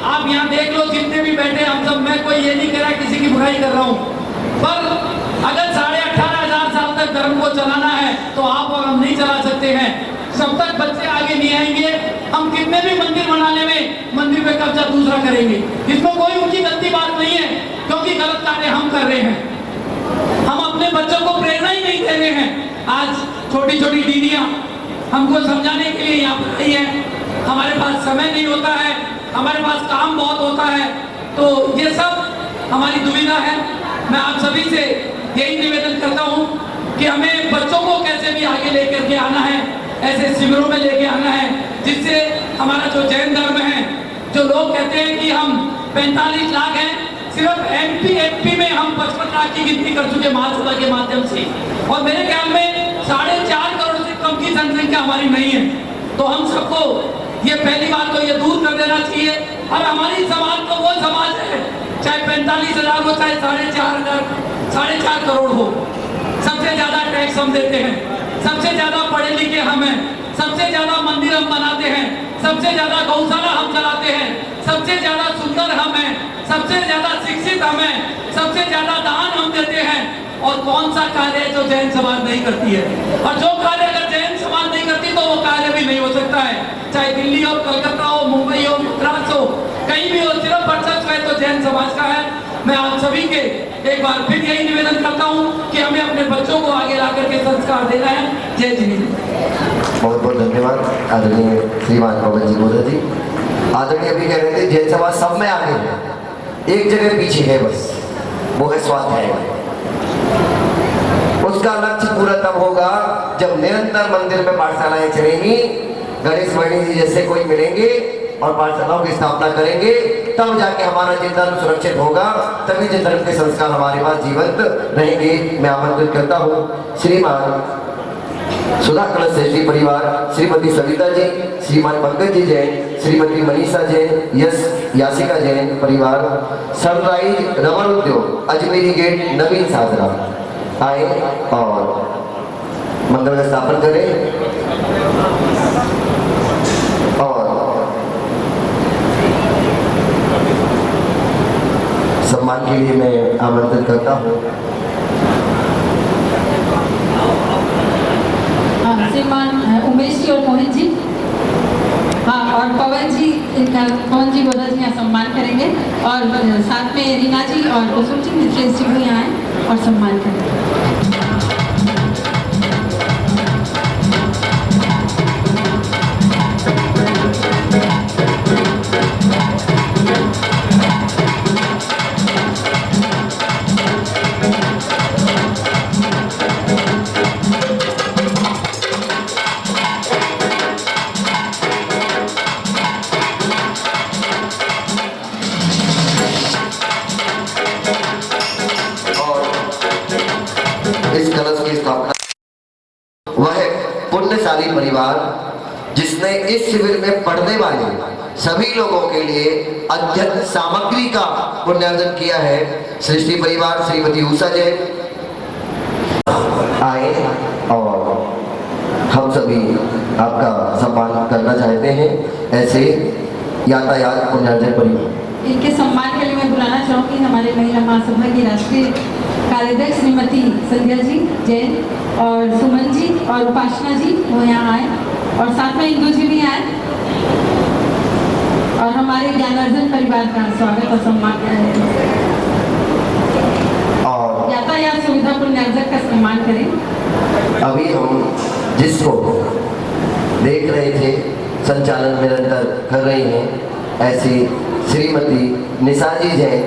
आप यहाँ देख लो, जितने भी बैठे हम सब, मैं कोई ये नहीं कह रहा किसी की बुराई कर रहा हूँ, पर अगर 18,500 साल तक धर्म को चलाना है तो आप और हम नहीं चला सकते हैं। जब तक बच्चे आगे नहीं आएंगे, हम कितने भी मंदिर बनाने में मंदिर पे कब्जा दूसरा करेंगे। इसमें कोई उनकी गलती बात नहीं है, क्योंकि गलत कार्य हम कर रहे हैं। हम अपने बच्चों को प्रेरणा ही नहीं दे रहे हैं। आज छोटी छोटी दीदियां हमको समझाने के लिए यहाँ पर आई है, हमारे पास समय नहीं होता है, हमारे पास काम बहुत होता है, तो ये सब हमारी दुविधा है। मैं आप सभी से यही निवेदन करता हूँ कि हमें बच्चों को कैसे भी आगे लेकर के आना है, ऐसे शिविरों में लेके आना है, जिससे हमारा जो जैन धर्म है, जो लोग कहते हैं कि हम 45 लाख हैं, सिर्फ एमपी में हम 55 लाख की गिनती कर चुके महासभा के माध्यम से, और मेरे ख्याल में 4.5 करोड़ से कम की जनसंख्या हमारी नहीं है। तो हम सबको ये पहली बात तो ये दूर कर देना चाहिए। और हमारी समाज तो वो समाज है, चाहे 45,000 हो, चाहे 4.5 करोड़ हो, सबसे ज्यादा टैक्स हम देते हैं, सबसे ज्यादा पढ़े लिखे हम हैं, सबसे ज्यादा मंदिर हम बनाते हैं, सबसे ज्यादा गौशाला हम चलाते हैं, सबसे ज्यादा सुंदर हम हैं, सबसे ज्यादा शिक्षित हम हैं, सबसे ज्यादा दान हम देते हैं। और कौन सा कार्य है जो जैन समाज नहीं करती है? और जो कार्य अगर जैन समाज नहीं करती तो वो कार्य भी नहीं हो सकता है, चाहे दिल्ली हो, कलकत्ता हो, मुंबई हो, मद्रास हो, कहीं भी हो, सिर्फ वर्चस्व है तो जैन समाज का है। मैं आप सभी के एक बार फिर यही निवेदन करता हूँ कि हमें अपने बच्चों को आगे ला करके संस्कार देना है। जय जी। बहुत बहुत धन्यवाद आदरणीय श्रीमान पवन जी बोधा जी। आदरणीय अभी कह रहे थे जैन समाज सब में आगे है, एक जगह पीछे है, बस वो है स्वाध्याय। उसका लक्ष्य पूरा तब होगा जब निरंतर मंदिर में पाठशालाएं चलेंगी, गणेश मणि जी जैसे कोई मिलेंगे और पाठशालाओं की स्थापना करेंगे, तब जाके हमारा जिन धर्म सुरक्षित होगा, तभी जिन धर्म के संस्कार हमारे पास जीवंत रहेंगे। मैं आमंत्रित करता हूँ श्रीमान सुधा कलश श्री परिवार, श्रीमती सविता जी, श्रीमान पंकज जी जैन, श्रीमती मनीषा जैन, यश यासिका जैन परिवार, सनराइज रमन उद्योग अजमेरी गेट नवीन साजरा आए और मंगल का स्थापन करें। और सम्मान के लिए मैं आमंत्रित करता हूँ श्रीमान उमेश जी और मोहन जी, हाँ, और पवन जी बोधा जी यहाँ सम्मान करेंगे, और साथ में रीना जी और कुसुम जी मित्रेश जी भी यहाँ आए और सम्मान करेंगे। पुण्यशाली परिवार जिसने इस शिविर में पढ़ने वाले सभी लोगों के लिए अध्ययन सामग्री का पुण्यार्जन किया है। सृष्टि परिवार श्रीमती उषा जैन आए और हम सभी आपका सम्मान करना चाहते हैं। ऐसे यातायात पुण्यार्जन परिवार, इनके सम्मान के लिए मैं बुलाना चाहूँगी हमारे महिला महासभा की राष्ट्रीय कार्याध्यक्ष श्रीमती संध्या जी जैन और सुमन जी और उपासना जी, वो यहाँ आए, और साथ में इंदु जी भी आए, और हमारे ज्ञानार्जन परिवार का स्वागत और सम्मान करें और यातायात सुविधा पुण्यार्जन का सम्मान करें। अभी हम जिसको देख रहे थे संचालन निरंतर कर रही हैं, ऐसी श्रीमती निशा जी जैन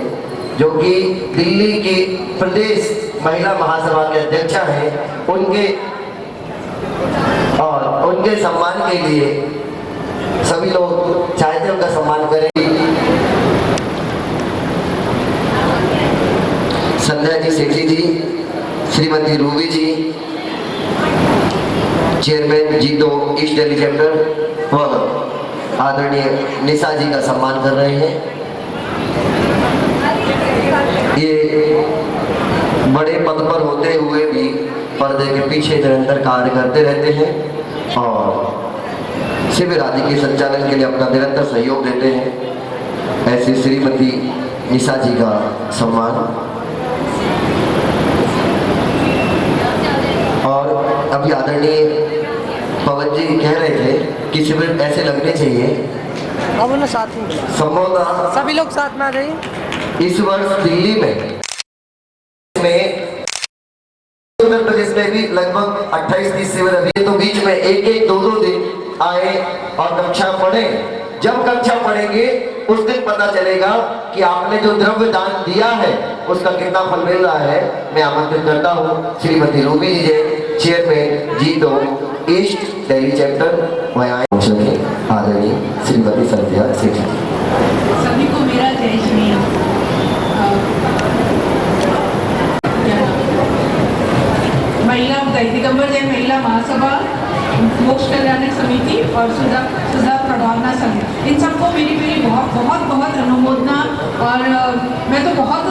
जो कि दिल्ली की प्रदेश महिला महासभा के अध्यक्षा हैं, उनके सम्मान के लिए सभी लोग चाहते उनका सम्मान करें। संध्या जी सेठी जी, श्रीमती रूबी जी, चेयरमैन जीतो ईस्ट दिल्ली चैप्टर व आदरणीय निशा जी का सम्मान कर रहे हैं। ये बड़े पद पर होते हुए भी पर्दे के पीछे निरंतर कार्य करते रहते हैं और शिविर आदि के संचालन के लिए अपना निरंतर सहयोग देते हैं। ऐसी श्रीमती निशा जी का सम्मान। और अभी आदरणीय पवन जी कह रहे थे कि शिविर ऐसे लगने चाहिए, अब उन्हें साथ में संभवतः सभी लोग साथ में आ जाइए। इस वर्ष दिल्ली में उत्तर प्रदेश में भी लगभग 28-30 शिविर अभी, तो बीच में एक 2-2 दिन आए और कक्षा पढ़े। जब कक्षा पढ़ेंगे उस दिन पता चलेगा कि आपने जो द्रव्य दान दिया है उसका कितना फल मिल रहा है। मैं आमंत्रित करता हूँ श्रीमती रूबी जी जैन, चेयरमैन जीतो ईस्ट दिल्ली चैप्टर, वहाँ आदरणीय श्रीमती संध्या सेठी। सभी को मेरा जय श्री राम। महिला दिगंबर जैन महिला महासभा, मोक्ष कल्याण समिति और सुधा प्रभावना संघ, इन सबको मेरी बहुत अनुमोदना। और मैं तो बहुत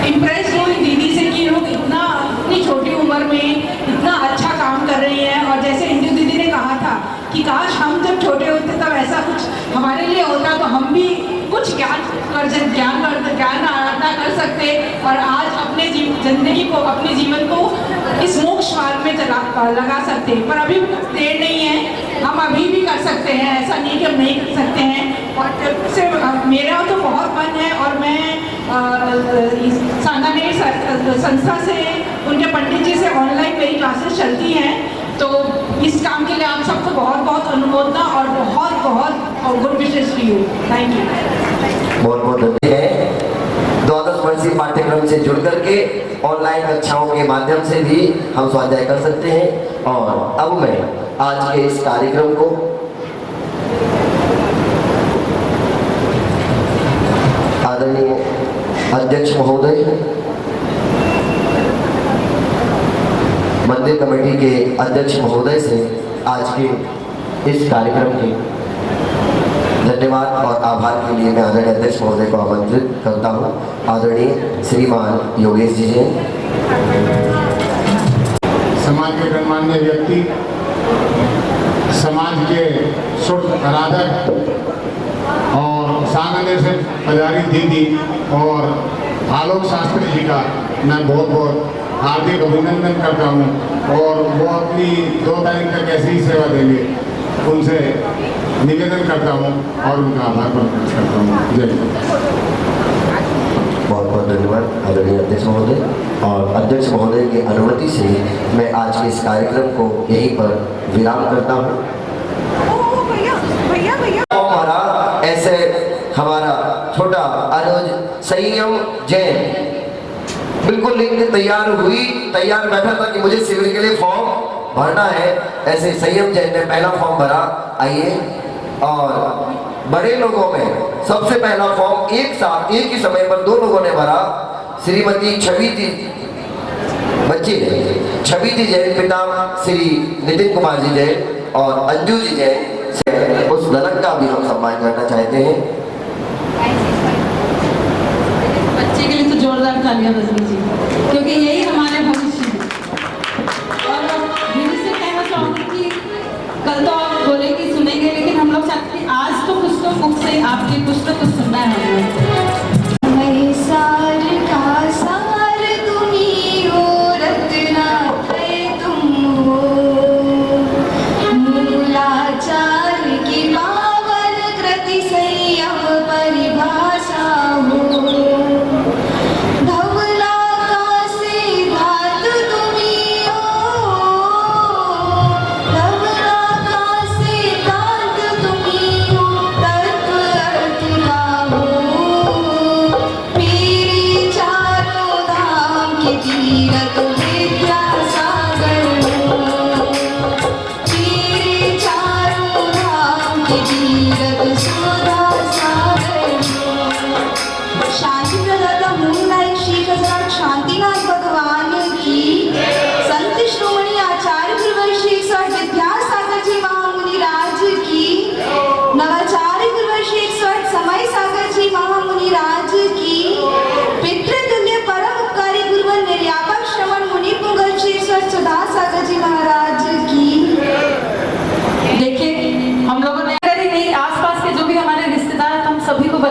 इम्प्रेस हूँ दीदी से कि लोग इतनी छोटी उम्र में इतना अच्छा काम कर रही हैं। और जैसे इंदु दीदी ने कहा था कि काश हम जब छोटे होते तब ऐसा कुछ हमारे लिए होता तो हम भी कुछ ज्ञान आराधना कर सकते और आज अपने जिंदगी को, अपने जीवन को इस मोक्ष मार्ग में लगा सकते हैं। पर अभी देर नहीं है, हम अभी भी कर सकते हैं, ऐसा नहीं कि हम नहीं कर सकते हैं। और जब से मेरा तो बहुत मन है और मैं सांगानेर संस्था से, उनके पंडित जी से ऑनलाइन मेरी क्लासेस चलती हैं। तो इस काम के लिए आप सबको बहुत अनुमोदना और बहुत गुड विशेष टू यू। Thank you. बहुत धन्यवाद है। द्वादश वर्षीय पाठ्यक्रम से जुड़ करके ऑनलाइन कक्षाओं के माध्यम से भी हम स्वाध्याय कर सकते हैं। और अब मैं आज के इस कार्यक्रम को आदरणीय अध्यक्ष महोदय, मंदिर कमेटी के अध्यक्ष महोदय से आज के इस कार्यक्रम के धन्यवाद और आभार के लिए मैं आदरणीय अध्यक्ष महोदय को आमंत्रित करता हूँ। आदरणीय श्रीमान योगेश जी जैन। समाज के गणमान्य व्यक्ति, समाज के शुद्ध आराधक और सांगानेर से पधारी दीदी और आलोक शास्त्री जी का मैं बहुत हार्दिक अभिनंदन करता हूँ। और वो अपनी 2 तारीख तक ऐसी ही सेवा देंगे, उनसे निवेदन करता हूँ और उनका आभार प्रकट करता हूँ। जय हिंद। बहुत धन्यवाद आदरणीय अध्यक्ष महोदय। और अध्यक्ष महोदय की अनुमति से मैं आज के इस कार्यक्रम को यहीं पर विराम करता हूँ। हमारा ऐसे हमारा छोटा अनुज संयम जैन बिल्कुल लिंक तैयार बैठा था कि मुझे शिविर के लिए फॉर्म भरना है। ऐसे संयम जैन ने पहला फॉर्म भरा। आइए। और बड़े लोगों में सबसे पहला फॉर्म एक ही समय पर 2 लोगों ने भरा। श्रीमती छवि जी, बच्ची छवि जी जैन, पिता श्री नितिन कुमार जी जैन और अंजू जी जैन, उस ललक का भी हम सम्मान करना चाहते हैं। बच्चे के लिए तो जोरदार तालियां बज लीजिए, क्योंकि यही हमारे भविष्य है। और दीदी से कहना चाहूँगी कि कल तो आप बोले कि सुनेंगे, लेकिन हम लोग चाहते हैं आज तो कुछ तो मुख से आपके कुछ तो कुछ सुनना है। सार का सार तुम्ही हो, रत्नात्रय तुम हो, मूलाचार की पावन कृति संयम परिभाषा हो, धवला का से धातु तुम्ही हो, धवला का से कांत तुम्ही हो, तत्व अर्थ का हो, मेरे चारों धाम के तीरथ विद्यासागर हो, मेरे चारों धाम के तीरथ सुधा सागर हो। शांति प्रदाता मूलनायक श्री खजराट शांतिनाथ भगवान की, संत शिरोमणि आचार्य गुरुवर श्री 108 विद्या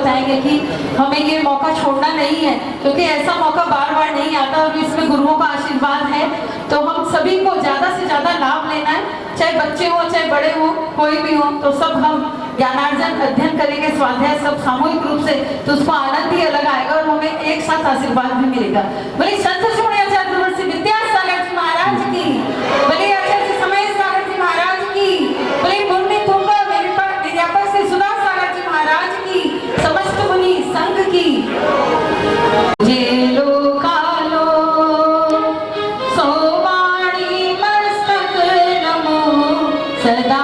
बताएंगे कि हमें ये मौका छोड़ना नहीं है, क्योंकि ऐसा मौका बार बार नहीं आता और इसमें गुरुओं का आशीर्वाद है। तो हम सभी को ज़्यादा से ज़्यादा लाभ लेना है, चाहे बच्चे हो चाहे बड़े हो कोई भी हो, तो सब हम ज्ञानार्जन अध्ययन करेंगे, स्वाध्याय सब सामूहिक रूप से, तो उसको आनंद ही अलग आएगा और हमें एक साथ आशीर्वाद भी मिलेगा। बोले संत शिरोमणि आचार्य गुरुवर श्री विद्यासागर जी महाराज की, बोले आचार्य समय सागर जी महाराज की, बोले मुनि तुंगा निर्यापक से सुधा सागर जी महाराज की, समस्त मुनि संघ की। जे लो कालो सोवाणी मस्तक नमो सदा